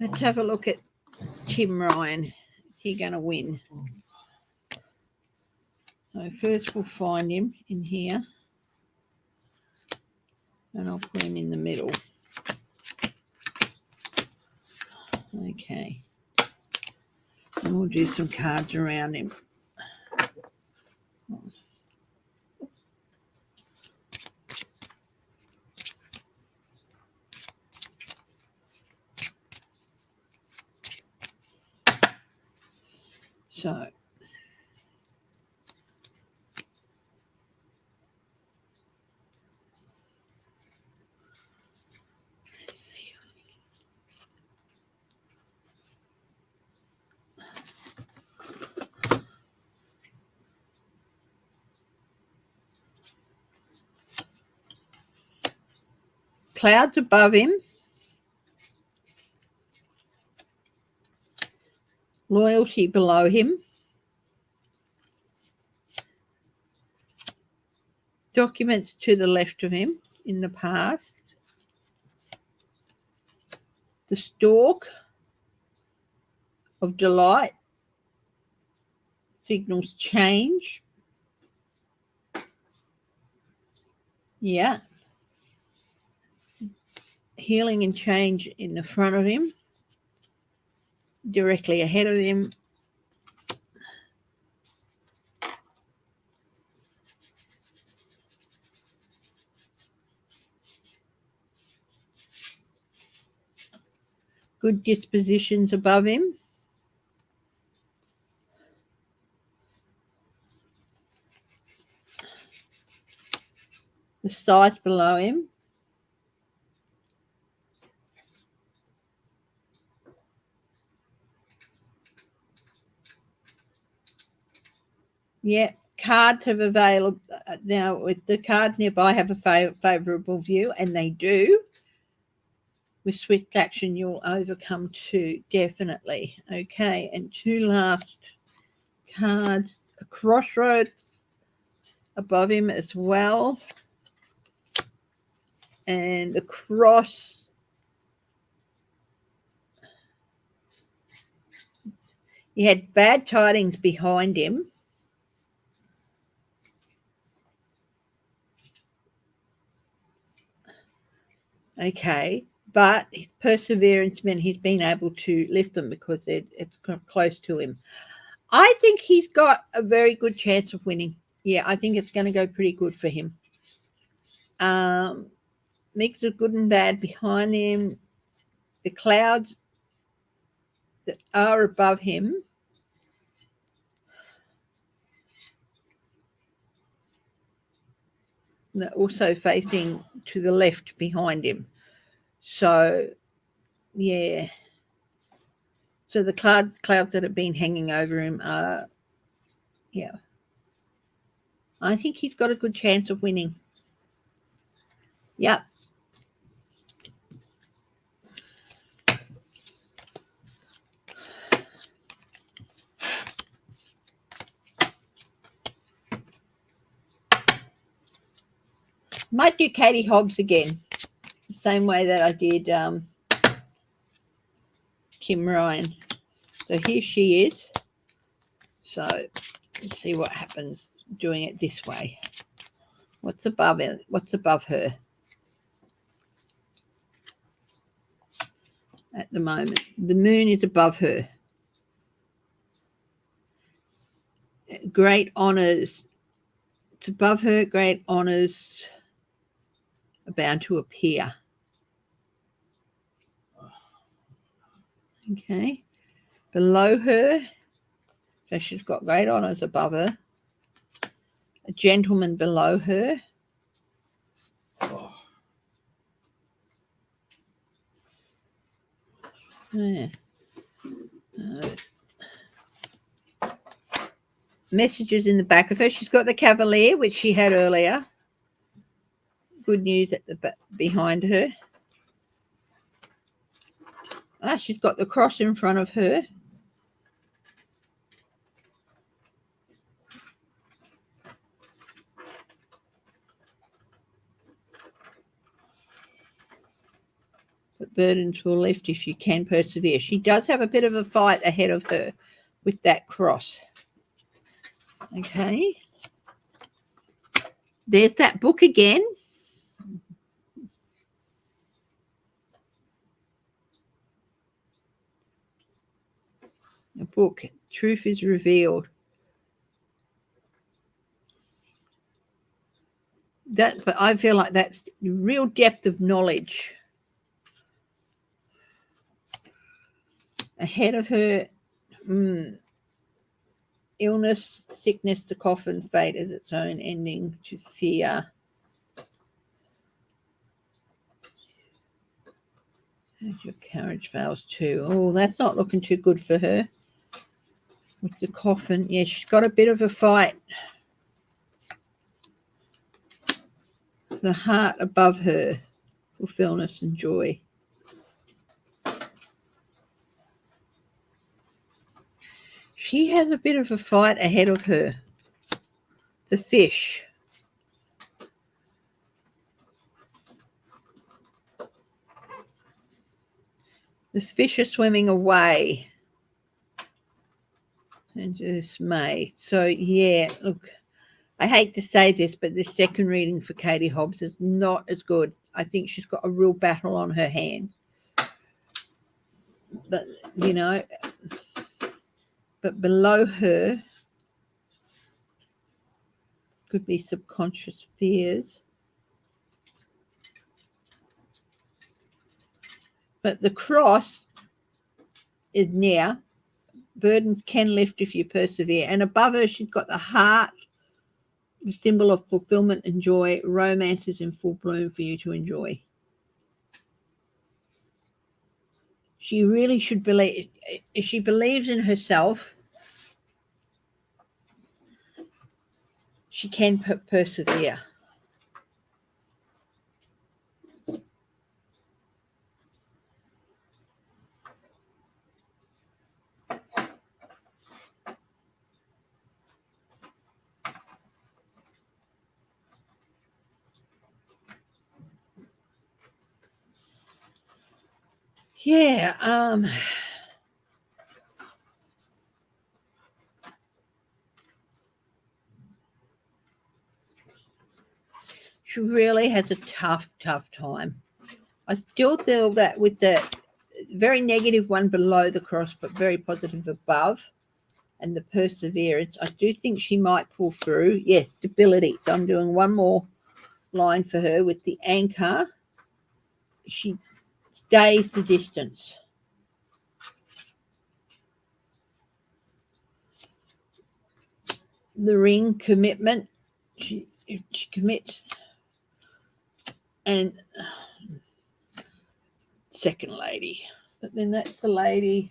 Let's have a look at Tim Ryan. Is he going to win? So first we'll find him in here. And I'll put him in the middle. Okay. And we'll do some cards around him. So clouds above him. Loyalty below him. Documents to the left of him in the past. The stalk of delight signals change. Yeah. Healing and change in the front of him. Directly ahead of him. Good dispositions above him. The size below him. Yeah, cards have available now. With the cards nearby have a favourable view, and they do. With swift action, you'll overcome 2, definitely. Okay, and 2 last cards. A crossroad above him as well. And the cross. He had bad tidings behind him. Okay, but his perseverance meant he's been able to lift them because it's close to him. I think he's got a very good chance of winning. Yeah, I think it's going to go pretty good for him. Mix of good and bad behind him. The clouds that are above him they're also facing to the left behind him. So, yeah. So the clouds that have been hanging over him are, yeah. I think he's got a good chance of winning. Yep. Might do Katie Hobbs again, the same way that I did Kim Ryan. So here she is. So let's see what happens doing it this way. What's above it? What's above her at the moment? The moon is above her. Great honours. It's above her. Great honours are bound to appear. Okay. Below her, so she's got great honours above her. A gentleman below her. Oh. Yeah. Messages in the back of her. She's got the Cavalier, which she had earlier. Good news at the back behind her. She's got the cross in front of her. But burdens will lift if you can persevere. She does have a bit of a fight ahead of her with that cross. Okay. There's that book again. A book. Truth is revealed. But I feel like that's real depth of knowledge. Ahead of her, illness, sickness, the coffin, fate as its own ending to fear. And your carriage fails too. Oh, that's not looking too good for her. With the coffin, yeah, she's got a bit of a fight. The heart above her, fulfillment and joy. She has a bit of a fight ahead of her. The fish. This fish is swimming away. And dismay. So, yeah, look, I hate to say this, but the second reading for Katie Hobbs is not as good. I think she's got a real battle on her hands. But, you know, but below her could be subconscious fears. But the cross is near. Burdens can lift if you persevere. And above her, she's got the heart the symbol of fulfillment and joy. Romance is in full bloom for you to enjoy. She really should believe. If she believes in herself, she can persevere. Yeah. She really has a tough time. I still feel that with the very negative one below the cross, but very positive above, and the perseverance, I do think she might pull through. Yes, stability. So I'm doing one more line for her with the anchor. She stays the distance. The ring, commitment. She commits. And second lady. But then that's the lady.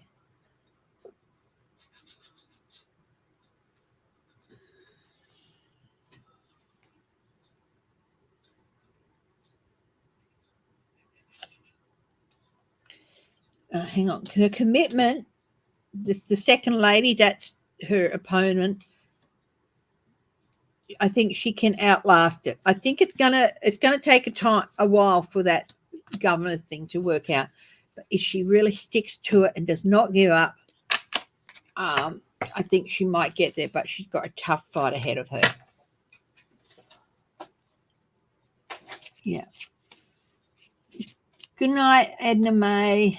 Hang on. Her commitment, the second lady, that's her opponent. I think she can outlast it. I think it's gonna take a while for that governor's thing to work out. But if she really sticks to it and does not give up, I think she might get there. But she's got a tough fight ahead of her. Yeah. Good night, Edna May.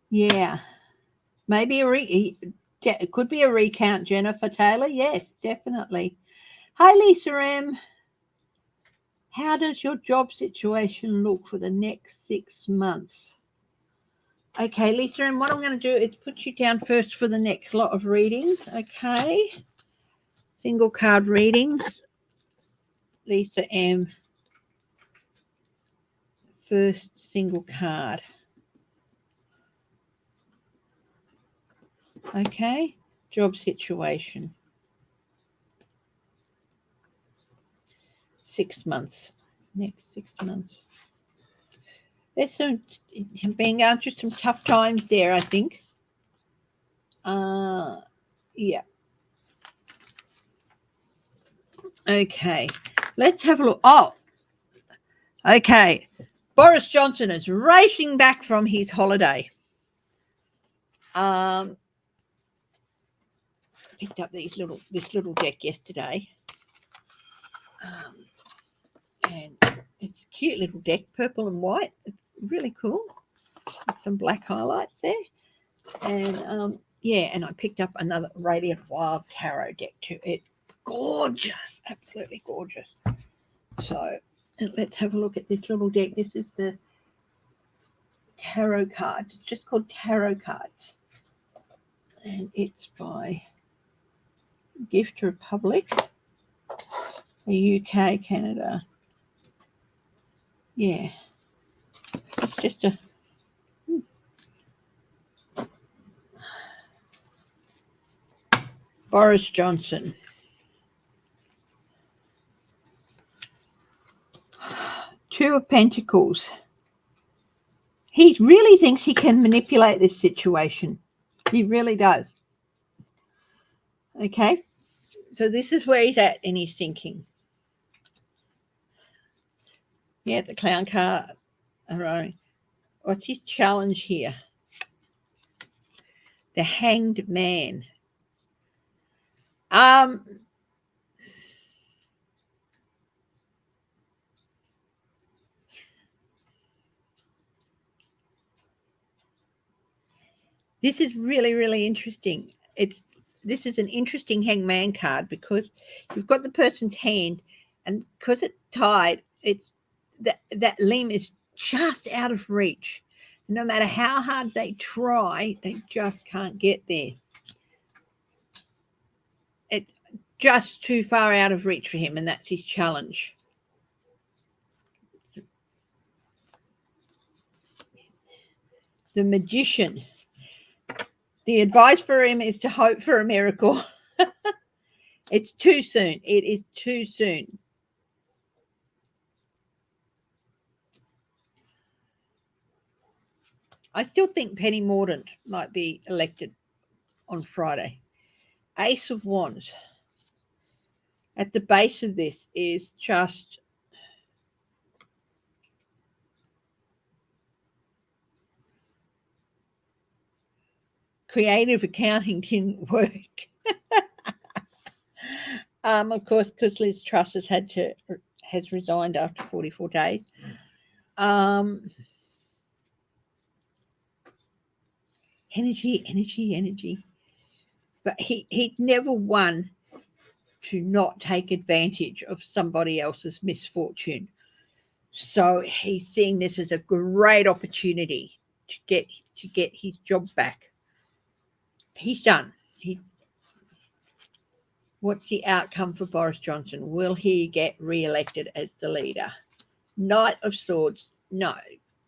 Yeah. Maybe it could be a recount, Jennifer Taylor. Yes, definitely. Hi, Lisa M. How does your job situation look for the next 6 months? Okay, Lisa M, what I'm going to do is put you down first for the next lot of readings. Okay. Single card readings. Lisa M. First single card. Okay. Job situation. 6 months. Next 6 months. There's been going through some tough times there, I think. Yeah. Okay. Let's have a look. Oh, okay. Boris Johnson is racing back from his holiday. Picked up this little deck yesterday. And it's a cute little deck, purple and white. It's really cool. With some black highlights there. And yeah, and I picked up another Radiant Wild Tarot deck too. It's gorgeous, absolutely gorgeous. So let's have a look at this little deck. This is the tarot cards. It's just called Tarot Cards. And it's by Gift Republic, the UK, Canada. Yeah. It's just a Boris Johnson. Two of Pentacles. He really thinks he can manipulate this situation. He really does. Okay. So this is where he's at in his thinking. Yeah, the clown card. All right. What's his challenge here? The Hanged Man. This is really, really interesting. This is an interesting Hanged Man card because you've got the person's hand, and because it's tied, it's that limb is just out of reach. No matter how hard they try, they just can't get there. It's just too far out of reach for him, and that's his challenge. The Magician. The advice for him is to hope for a miracle. It's too soon. It is too soon. I still think Penny Mordaunt might be elected on Friday. Ace of Wands. At the base of this is just creative accounting didn't work. Of course, because Liz Truss has resigned after 44 days. Energy. But he never won to not take advantage of somebody else's misfortune. So he's seeing this as a great opportunity to get his job back. He's done. What's the outcome for Boris Johnson? Will he get re-elected as the leader? Knight of Swords, no.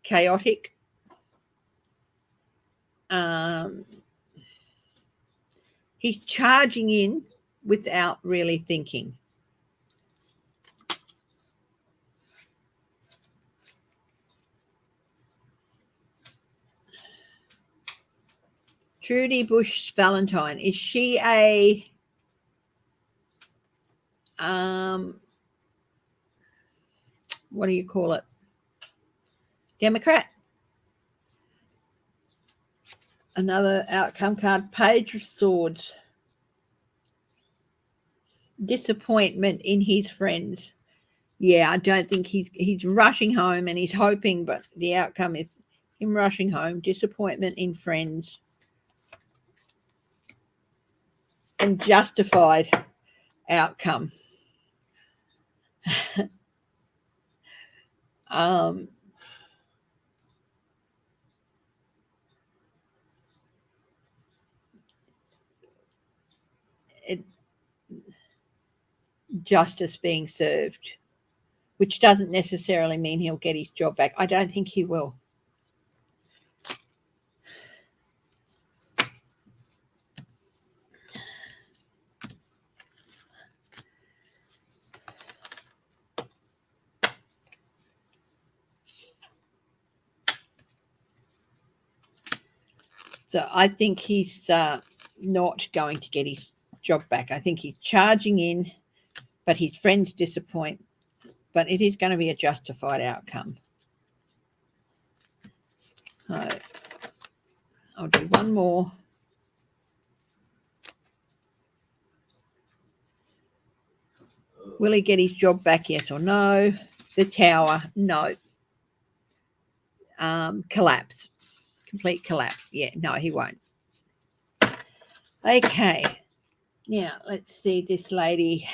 Chaotic. He's charging in without really thinking. Trudy Bush Valentine, is she a what do you call it? Democrat? Another outcome card, Page of Swords. Disappointment in his friends. Yeah, I don't think he's rushing home and he's hoping, but the outcome is him rushing home. Disappointment in friends. And justified outcome. Justice being served, which doesn't necessarily mean he'll get his job back. I don't think he will. So I think he's not going to get his job back. I think he's charging in, but his friends disappoint. But it is going to be a justified outcome. So I'll do one more. Will he get his job back, yes or no? The Tower, no. Collapse. Complete collapse. Yeah, no, he won't. Okay. Now, let's see this lady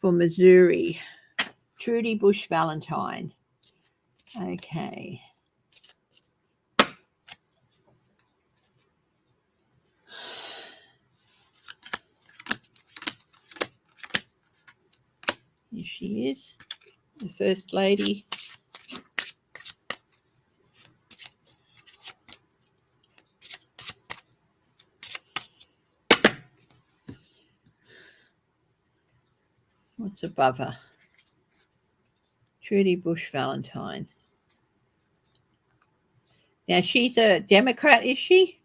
for Missouri. Trudy Bush Valentine. Okay. Here she is, the First Lady. What's above her? Trudy Bush Valentine. Now, she's a Democrat, is she?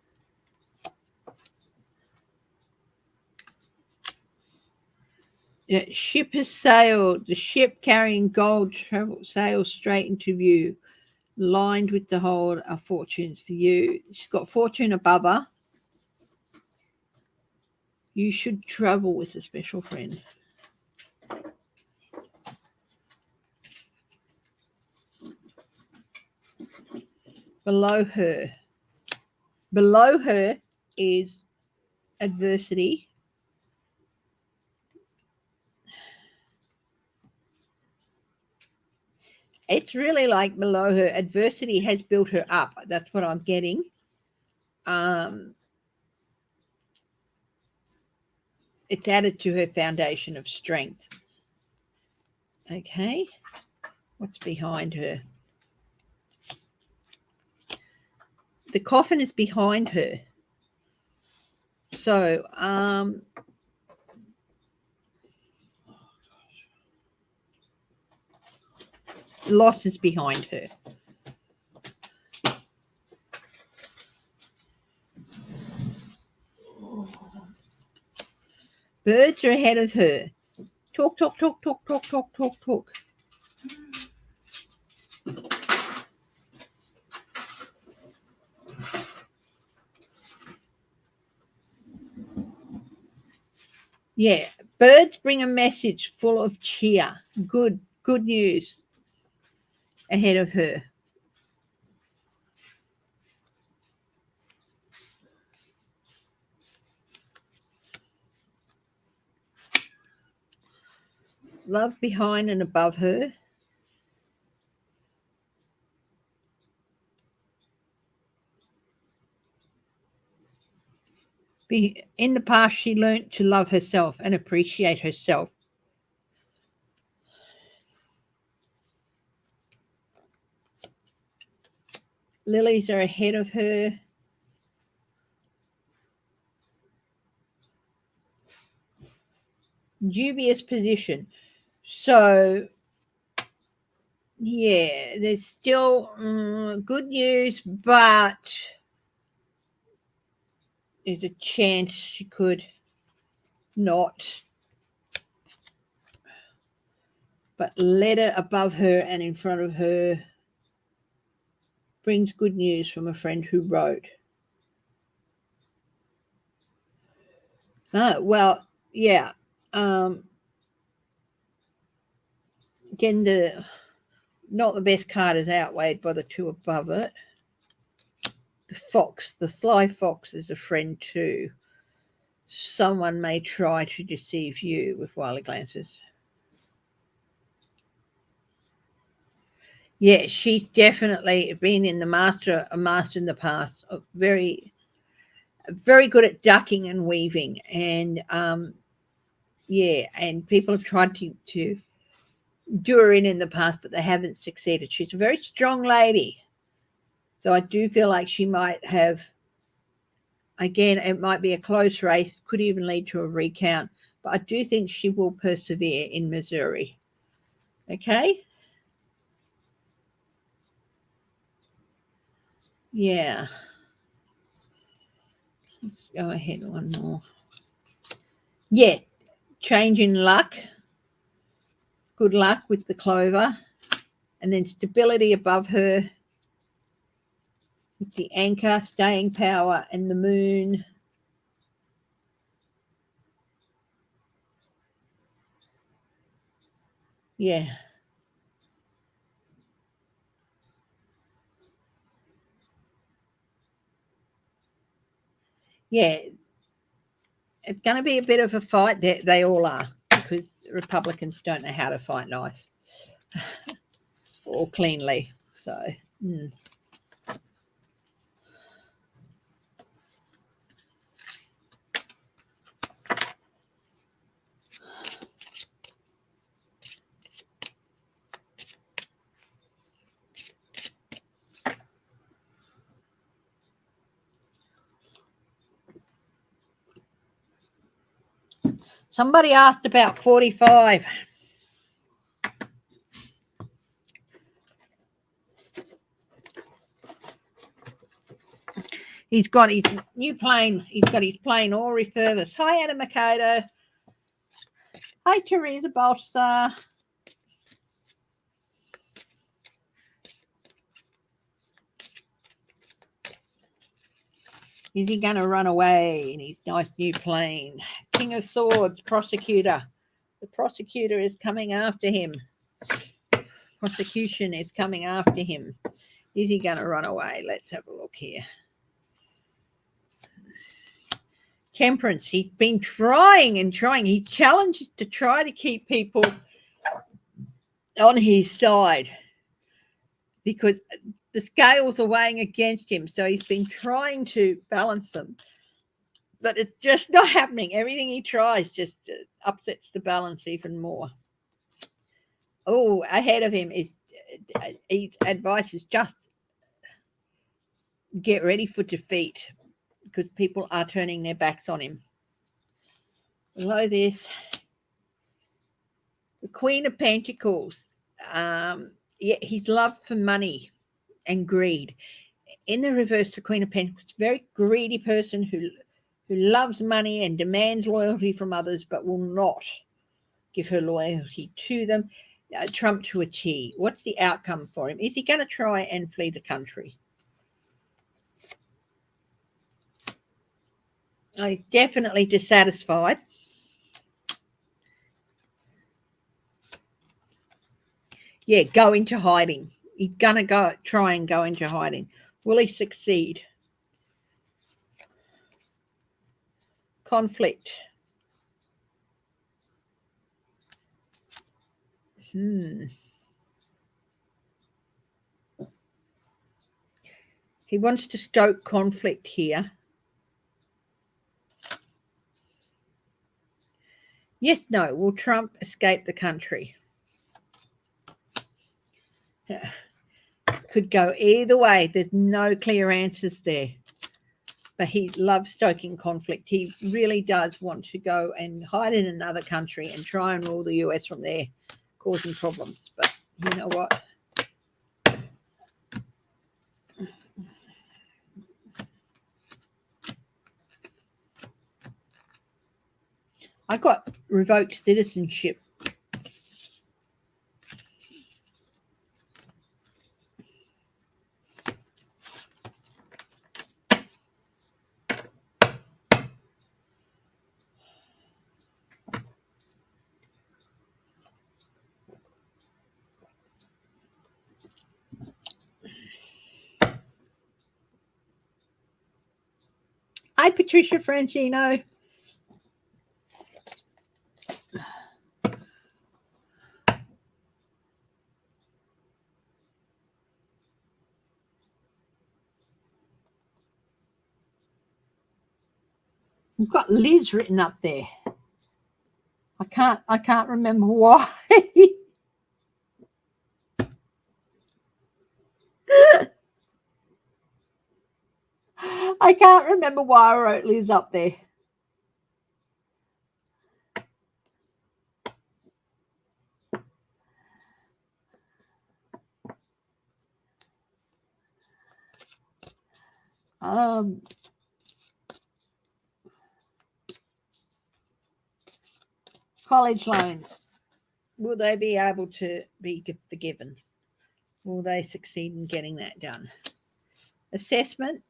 The ship has sailed. The ship carrying gold sails straight into view. Lined with the hold are fortunes for you. She's got fortune above her. You should travel with a special friend. Below her is adversity. It's really like below her. Adversity has built her up. That's what I'm getting. It's added to her foundation of strength. Okay. What's behind her? The coffin is behind her. So, loss is behind her. Birds are ahead of her. Talk, talk, talk, talk, talk, talk, talk, talk. Yeah, birds bring a message full of cheer. Good news ahead of her. Love behind and above her. In the past, she learnt to love herself and appreciate herself. Lilies are ahead of her. Dubious position. So, yeah, there's still good news, but there's a chance she could not. But letter above her and in front of her brings good news from a friend who wrote. Well, yeah. Again, not the best card is outweighed by the two above it. The fox, the sly fox, is a friend too. Someone may try to deceive you with wily glances. Yeah, she's definitely been a master in the past. Very good at ducking and weaving, and yeah, and people have tried to do her in the past, but they haven't succeeded. She's a very strong lady, so I do feel like she might have. Again, it might be a close race, could even lead to a recount, but I do think she will persevere in Missouri. Okay. Yeah. Let's go ahead one more. Yeah, change in luck. Good luck with the clover. And then stability above her with the anchor, staying power, and the moon. Yeah. Yeah. It's going to be a bit of a fight. They all are, because Republicans don't know how to fight nice or cleanly. So, somebody asked about 45. He's got his new plane. He's got his plane all refurbished. Hi, Anna Mikado. Hi, Teresa Balsa. Is he going to run away in his nice new plane? King of Swords, prosecutor. The prosecutor is coming after him. Prosecution is coming after him. Is he going to run away? Let's have a look here. Temperance. He's been trying and trying. He challenges to try to keep people on his side. because the scales are weighing against him. So he's been trying to balance them, but it's just not happening. Everything he tries just upsets the balance even more. Oh, ahead of him is his advice is just get ready for defeat because people are turning their backs on him. Below this, the Queen of Pentacles. His love for money and greed. In the reverse, the Queen of Pentacles, very greedy person who loves money and demands loyalty from others, but will not give her loyalty to them. Trump to a T. What's the outcome for him? Is he going to try and flee the country? He's definitely dissatisfied. Yeah, go into hiding. He's going to try and go into hiding. Will he succeed? Conflict. He wants to stoke conflict here. Yes, no. Will Trump escape the country? Could go either way. There's no clear answers there. But he loves stoking conflict. He really does want to go and hide in another country and try and rule the US from there, causing problems. But you know what? I got revoked citizenship. Hi, Patricia Francino. We've got Liz written up there. I can't remember why. I can't remember why I wrote Liz up there. College loans. Will they be able to be forgiven? Will they succeed in getting that done? Assessment.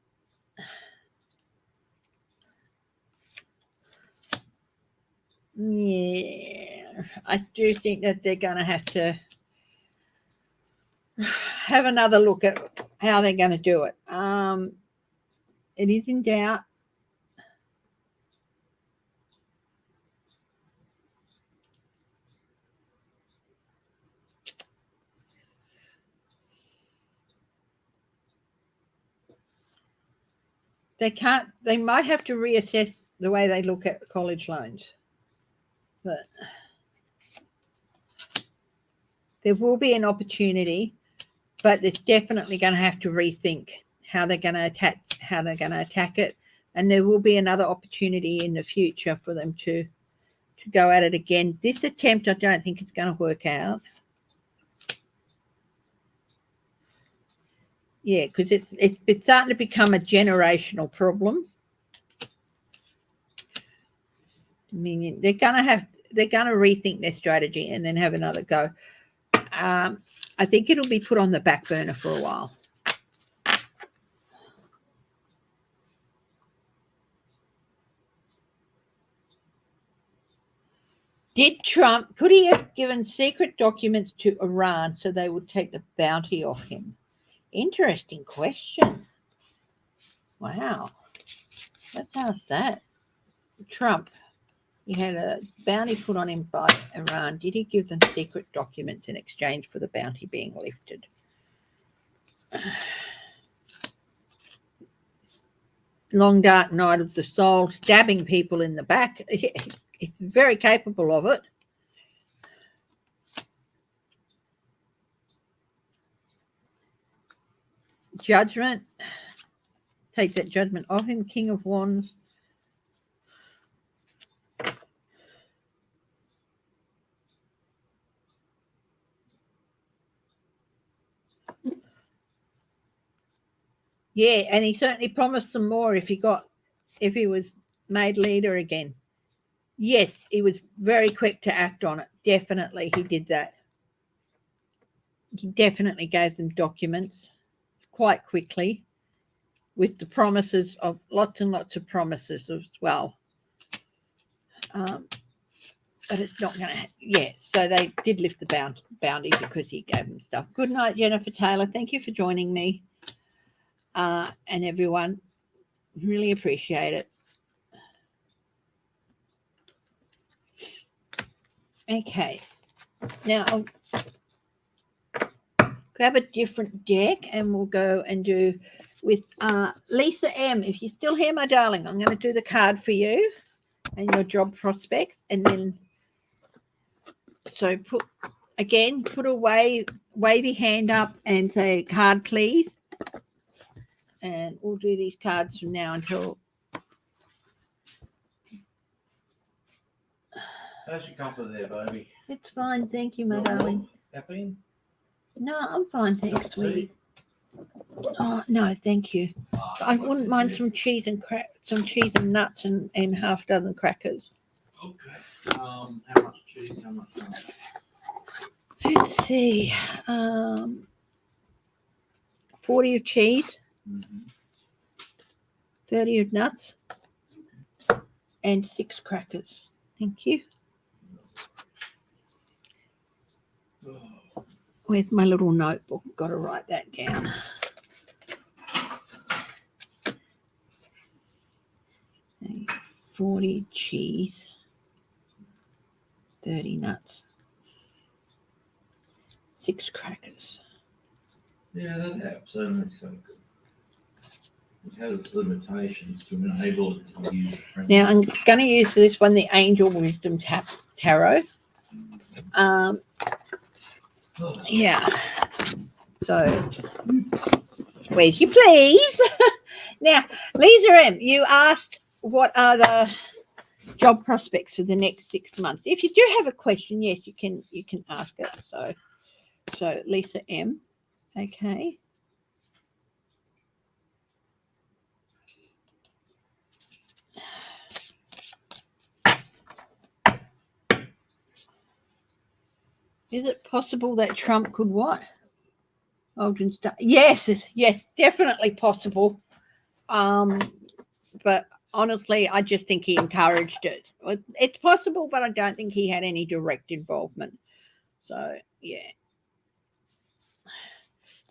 Yeah, I do think that they're going to have to have another look at how they're going to do it. It is in doubt. They might have to reassess the way they look at college loans. But there will be an opportunity, but they're definitely going to have to rethink how they're going to attack it. And there will be another opportunity in the future for them to go at it again. This attempt, I don't think is going to work out. Yeah, because it's starting to become a generational problem. I mean, they're going to rethink their strategy and then have another go. I think it'll be put on the back burner for a while. Could he have given secret documents to Iran so they would take the bounty off him? Interesting question. Wow. Let's ask that. Trump, he had a bounty put on him by Iran. Did he give them secret documents in exchange for the bounty being lifted? long dark night of the soul, stabbing people in the back. It's very capable of it. Judgment. Take that judgment off him. King of Wands. Yeah, and he certainly promised them more if he was made leader again. Yes, he was very quick to act on it. Definitely he did that. He definitely gave them documents quite quickly with the promises of lots and lots of promises as well. But it's not going to, so they did lift the bounty because he gave them stuff. Good night, Jennifer Taylor. Thank you for joining me. And everyone, really appreciate it. Okay, now I'll grab a different deck and we'll go and do with Lisa M. If you're still here, my darling, I'm going to do the card for you and your job prospects, and then so put a wavy hand up and say card please, and we'll do these cards from now until. How's your comfort there, baby? It's fine, thank you, my darling. Caffeine? No, I'm fine, thanks, sweetie. Oh no, thank you. I wouldn't mind some cheese and nuts and half a dozen crackers. Okay. How much cheese? How much nuts? Let's see. 40 of cheese, 30 of nuts, and 6 crackers. Thank you. Where's my little notebook? Got to write that down. Okay, 40 cheese, 30 nuts, 6 crackers. Yeah, that helps. Only so good. It has its limitations to enable it to use. Now I'm going to use this one, the Angel Wisdom Tarot. Yeah. So, where's your please? Now, Lisa M., you asked what are the job prospects for the next 6 months. If you do have a question, yes, you can ask it. So Lisa M. Okay. Is it possible that Trump could what? Yes, definitely possible. But honestly, I just think he encouraged it. It's possible, but I don't think he had any direct involvement. So, yeah.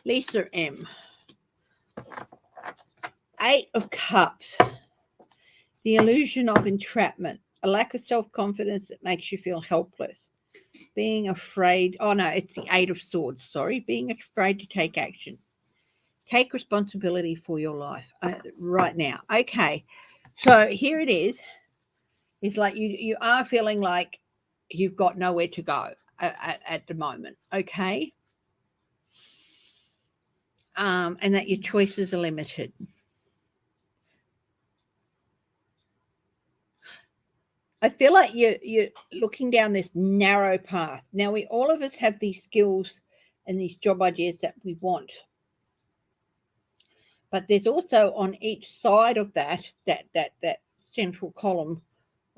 Lisa M. 8 of Cups. The illusion of entrapment. A lack of self-confidence that makes you feel helpless. Being afraid. Oh, no, it's the 8 of Swords. Sorry. Being afraid to take action. Take responsibility for your life right now. Okay. So here it is. It's like you are feeling like you've got nowhere to go at the moment. Okay. And that your choices are limited. I feel like you're looking down this narrow path. Now, all of us have these skills and these job ideas that we want. But there's also on each side of that central column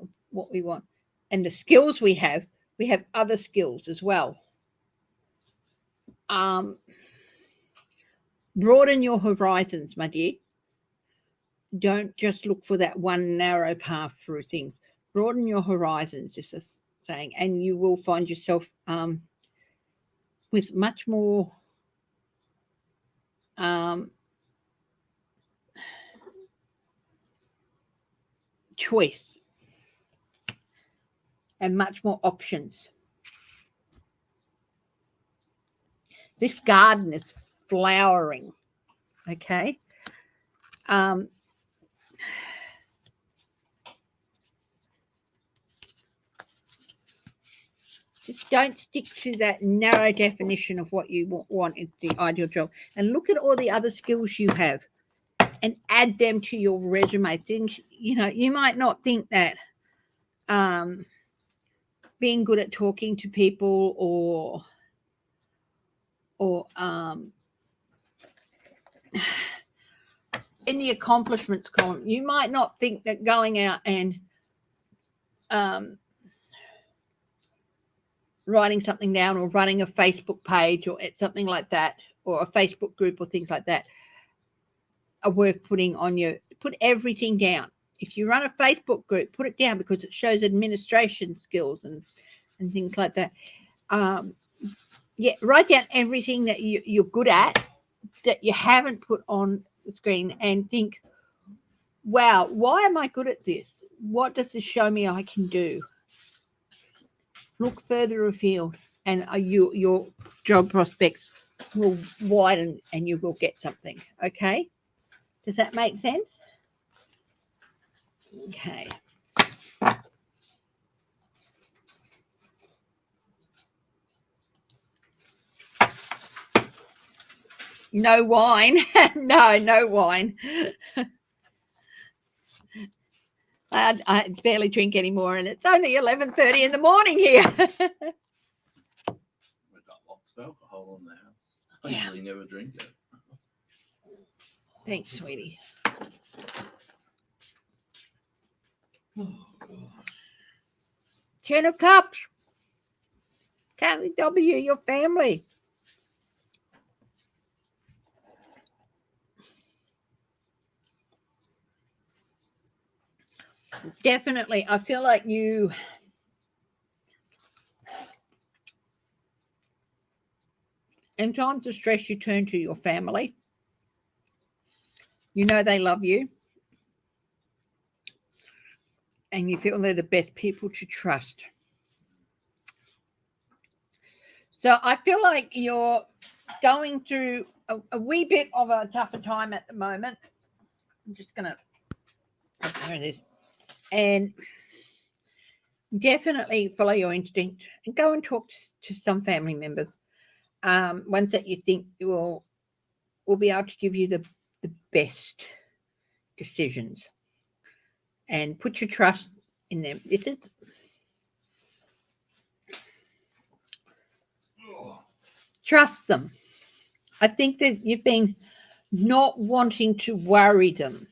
of what we want. And the skills we have other skills as well. Broaden your horizons, my dear. Don't just look for that one narrow path through things. Broaden your horizons, just as saying, and you will find yourself with much more choice and much more options. This garden is flowering. Okay. Just don't stick to that narrow definition of what you want in the ideal job, and look at all the other skills you have and add them to your resume. Things, you might not think that being good at talking to people or in the accomplishments column, you might not think that going out and writing something down or running a Facebook page or something like that, or a Facebook group or things like that, are worth putting on your, put everything down. If you run a Facebook group, put it down, because it shows administration skills and things like that. Write down everything that you're good at that you haven't put on the screen, and think, wow, why am I good at this? What does this show me I can do? Look further afield, and your job prospects will widen and you will get something. Okay? Does that make sense? Okay. No wine. No wine. I barely drink anymore, and it's only 11:30 in the morning here. We've got lots of alcohol in the house. I usually never drink it. Thanks, sweetie. Oh, 10 of Cups. Kathy W., your family. Definitely. I feel like you in times of stress, you turn to your family. You know they love you. And you feel they're the best people to trust. So I feel like you're going through a wee bit of a tougher time at the moment. I'm just going to, there it is. And definitely follow your instinct and go and talk to some family members. Ones that you think will be able to give you the best decisions. And put your trust in them. This is trust them. I think that you've been not wanting to worry them.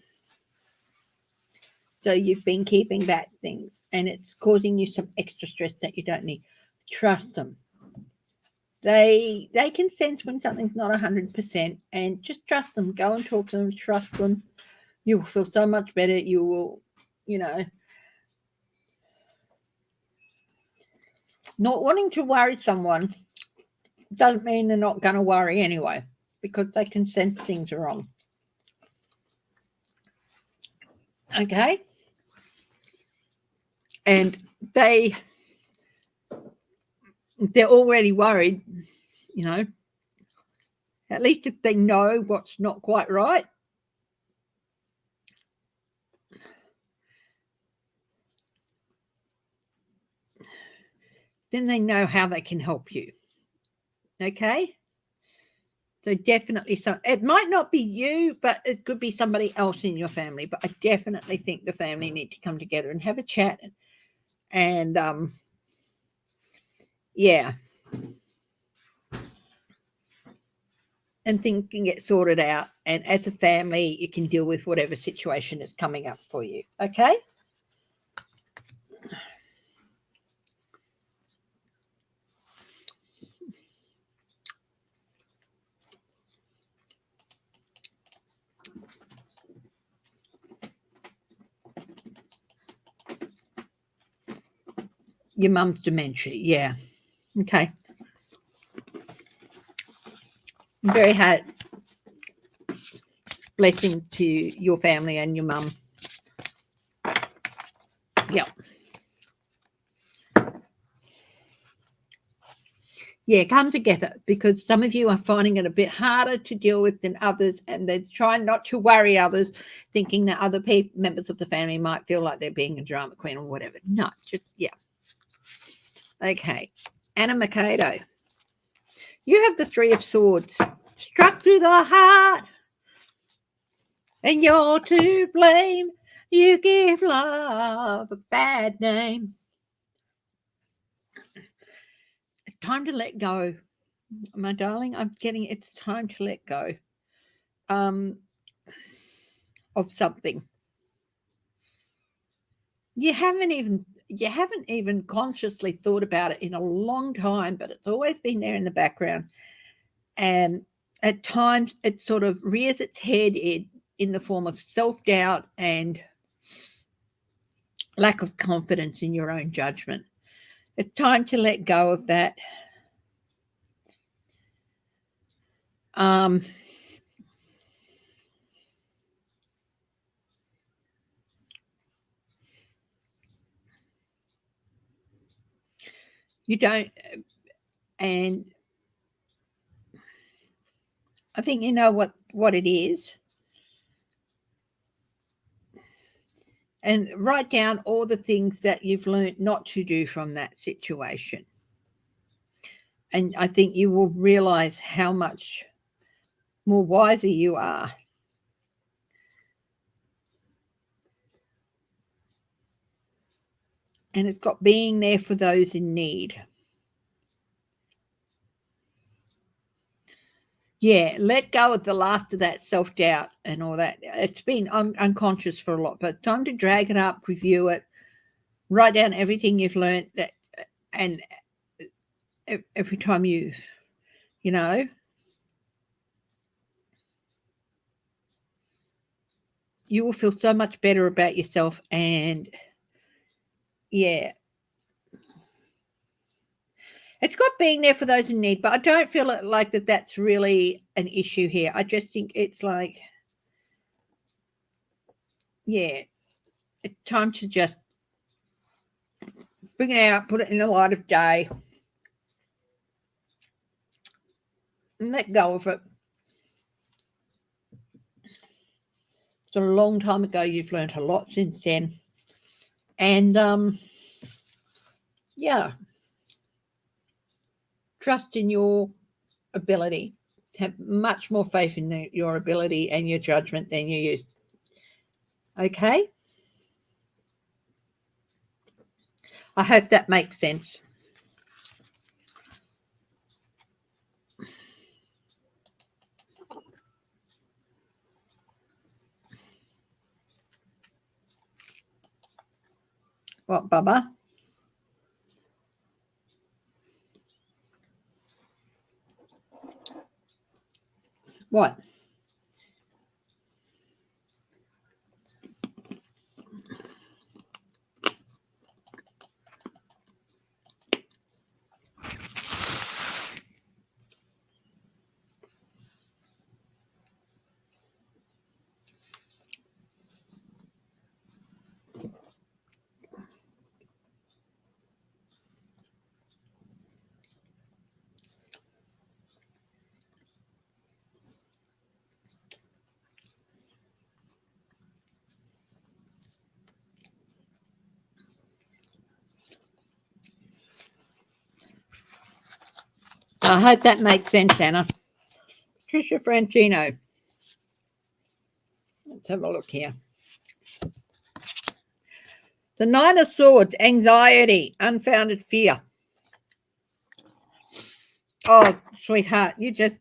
So you've been keeping back things, and it's causing you some extra stress that you don't need. Trust them. They can sense when something's not 100%, and just trust them. Go and talk to them. Trust them. You will feel so much better. You will, not wanting to worry someone doesn't mean they're not going to worry anyway, because they can sense things are wrong. Okay? And they're already worried, at least if they know what's not quite right. Then they know how they can help you. Okay? So definitely, it might not be you, but it could be somebody else in your family. But I definitely think the family need to come together and have a chat. And and things can get sorted out. And as a family, you can deal with whatever situation is coming up for you. Okay? Your mum's dementia, yeah. Okay. Very hard blessing to your family and your mum. Yeah. Yeah, come together, because some of you are finding it a bit harder to deal with than others, and they're trying not to worry others, thinking that other members of the family might feel like they're being a drama queen or whatever. No, just, yeah. Okay, Anna Mikado. You have the Three of Swords. Struck through the heart, and you're to blame. You give love a bad name. It's time to let go. My darling, it's time to let go of something. You haven't even consciously thought about it in a long time, but it's always been there in the background. And at times it sort of rears its head in the form of self-doubt and lack of confidence in your own judgment. It's time to let go of that. You don't, and I think you know what it is. And write down all the things that you've learned not to do from that situation. And I think you will realize how much more wiser you are. And it's got being there for those in need. Yeah, let go of the last of that self-doubt and all that. It's been unconscious for a lot, but time to drag it up, review it, write down everything you've learned, and every time you know, you will feel so much better about yourself. And yeah, it's got being there for those in need, but I don't feel like that's really an issue here. I just think it's like, yeah, it's time to just bring it out, put it in the light of day, and let go of it. It's a long time ago. You've learned a lot since then. And yeah, trust in your ability. Have much more faith in your ability and your judgment than you used. Okay? I hope that makes sense. What, Bubba? What? I hope that makes sense, Anna. Patricia Franchino. Let's have a look here. The Nine of Swords, anxiety, unfounded fear. Oh, sweetheart, you're just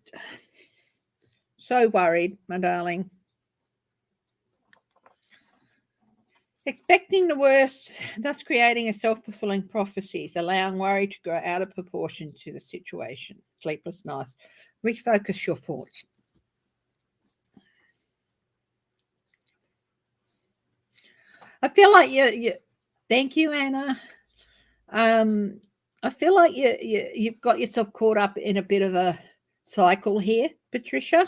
so worried, my darling. Expecting the worst, thus creating a self-fulfilling prophecies, allowing worry to grow out of proportion to the situation. Sleepless nights. Refocus your thoughts. I feel like you. Thank you, Anna. I feel like you've got yourself caught up in a bit of a cycle here, Patricia.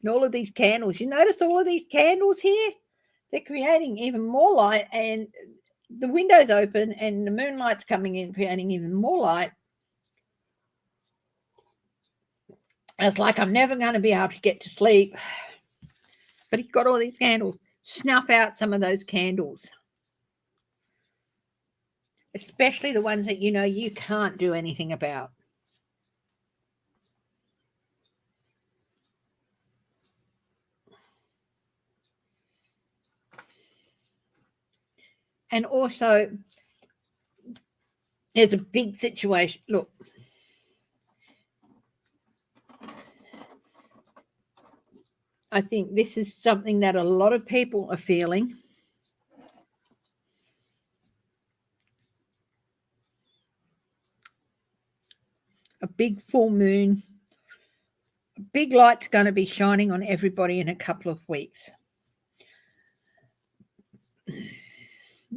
And all of these candles. You notice all of these candles here? they're creating even more light, and the window's open and the moonlight's coming in, creating even more light. And it's like I'm never going to be able to get to sleep. But he's got all these candles. Snuff out some of those candles. Especially the ones that you can't do anything about. And also, there's a big situation. Look. I think this is something that a lot of people are feeling. A big full moon. A big light's going to be shining on everybody in a couple of weeks.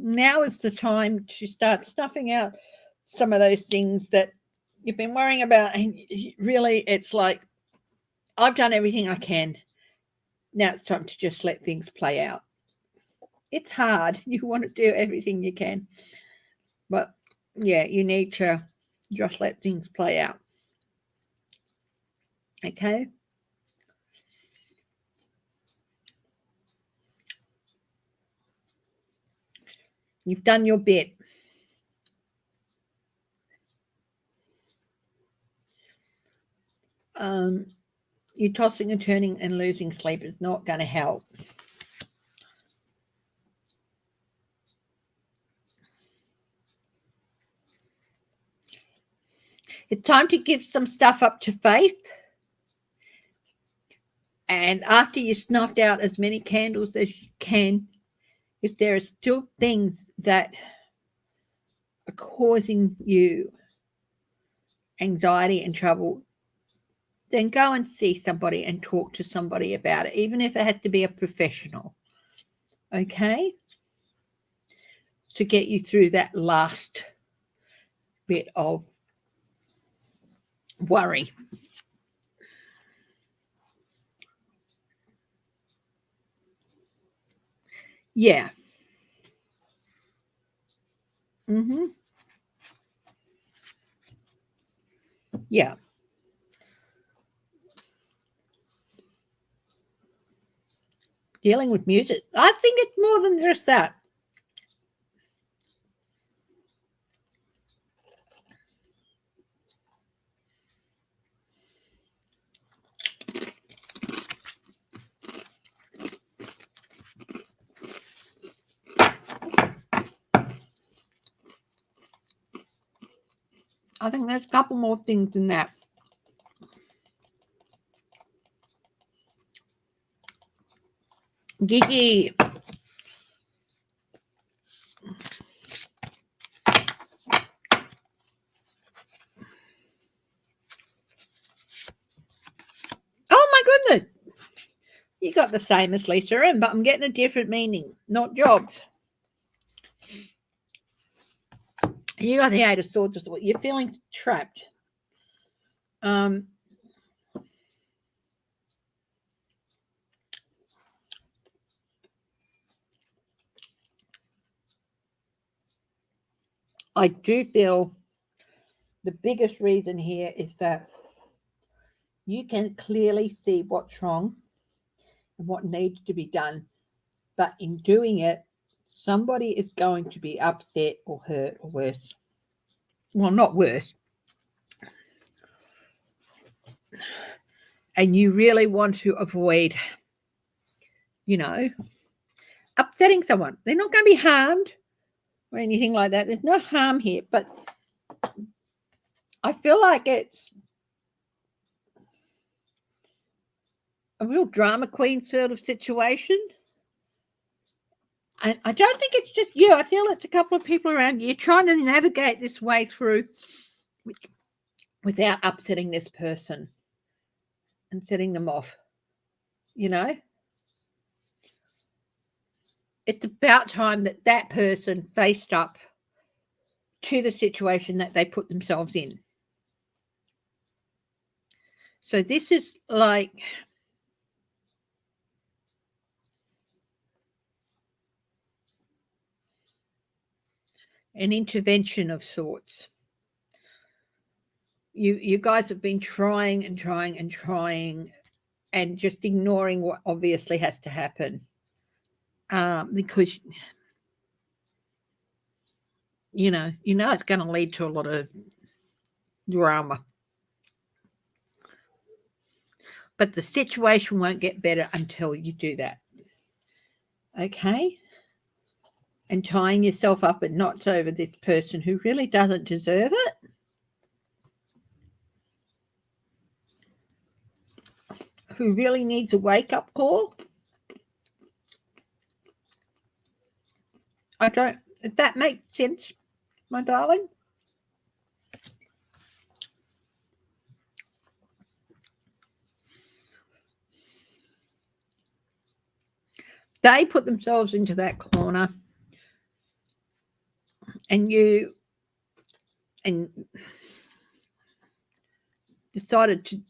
Now is the time to start snuffing out some of those things that you've been worrying about. And really, it's like, I've done everything I can. Now it's time to just let things play out. It's hard. You want to do everything you can. But, yeah, you need to just let things play out. Okay? You've done your bit. You tossing and turning and losing sleep is not going to help. It's time to give some stuff up to faith. And after you snuffed out as many candles as you can, if there are still things that are causing you anxiety and trouble, then go and see somebody and talk to somebody about it, even if it has to be a professional. Okay? To get you through that last bit of worry. Yeah. Yeah. Dealing with music. I think it's more than just that. I think there's a couple more things in that. Gigi. Oh my goodness. You got the same as Lisa M, but I'm getting a different meaning, not jobs. You got the Eight of Swords as well. You're feeling trapped. I do feel the biggest reason here is that you can clearly see what's wrong and what needs to be done. But in doing it, somebody is going to be upset or hurt or worse. Well, not worse. And you really want to avoid, upsetting someone. They're not going to be harmed or anything like that. There's no harm here. But I feel like it's a real drama queen sort of situation. I don't think it's just you. I feel it's a couple of people around you trying to navigate this way through without upsetting this person and setting them off. It's about time that person faced up to the situation that they put themselves in. So this is like an intervention of sorts. You guys have been trying and just ignoring what obviously has to happen, because you know it's going to lead to a lot of drama. But the situation won't get better until you do that. Okay? And tying yourself up in knots over this person who really doesn't deserve it. Who really needs a wake-up call. If that makes sense, my darling. They put themselves into that corner, and you decided to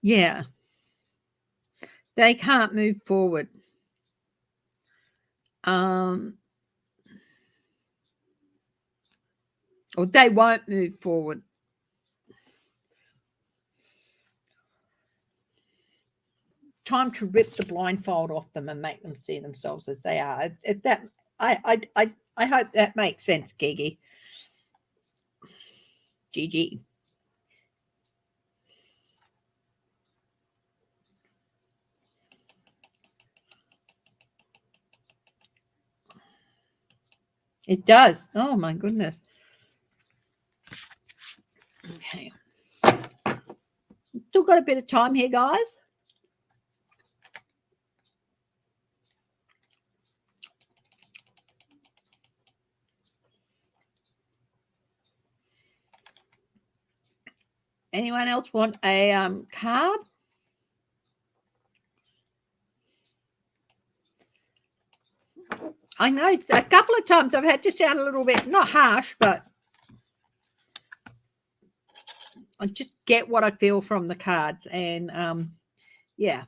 yeah, they can't move forward. Or they won't move forward. Time to rip the blindfold off them and make them see themselves as they are. I hope that makes sense, Gigi. Gigi. It does. Oh my goodness. Okay. Still got a bit of time here, guys. Anyone else want a card? I know a couple of times I've had to sound a little bit, not harsh, but I just get what I feel from the cards. And yeah.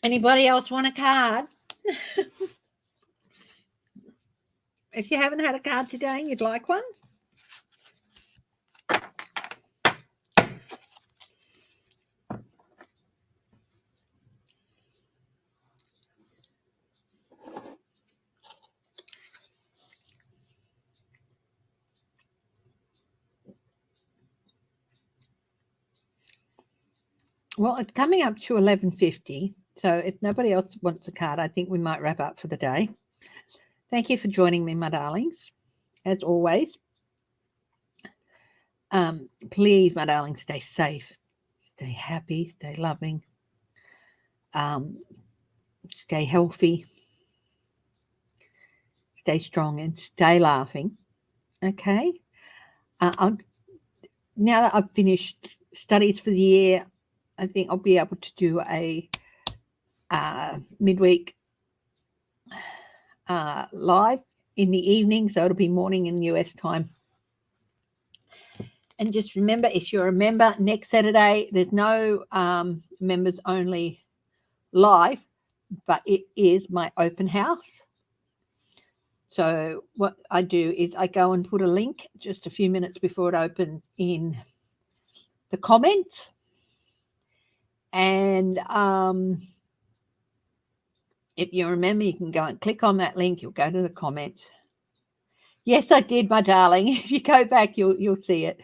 Anybody else want a card? If you haven't had a card today and you'd like one. Well, it's coming up to 11:50. So if nobody else wants a card, I think we might wrap up for the day. Thank you for joining me, my darlings. As always, please, my darlings, stay safe, stay happy, stay loving, stay healthy, stay strong, and stay laughing. Okay? Now that I've finished studies for the year, I think I'll be able to do a midweek live in the evening, so it'll be morning in US time. And just remember, if you're a member, next Saturday there's no members only live, but it is my open house. So what I do is I go and put a link just a few minutes before it opens in the comments, and if you remember, you can go and click on that link. You'll go to the comments. Yes, I did, my darling. If you go back, you'll see it.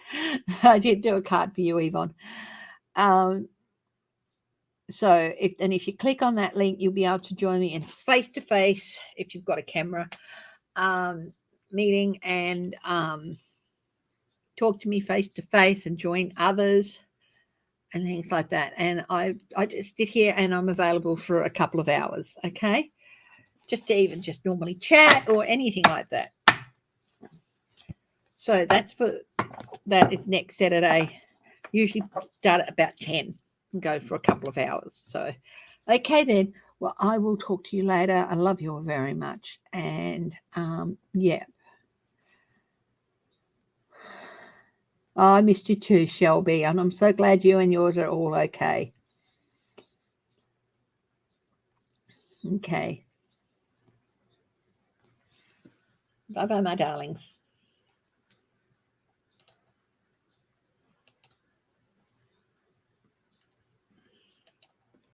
I did do a card for you, Yvonne. So if you click on that link, you'll be able to join me in face-to-face, if you've got a camera, meeting, and talk to me face-to-face and join others and things like that. And I just sit here and I'm available for a couple of hours, okay? Just to even just normally chat or anything like that. So that's for that is next Saturday. Usually start at about 10 and go for a couple of hours. So, okay then. Well, I will talk to you later. I love you all very much. And yeah. I missed you too, Shelby. And I'm so glad you and yours are all okay. Okay. Bye-bye, my darlings.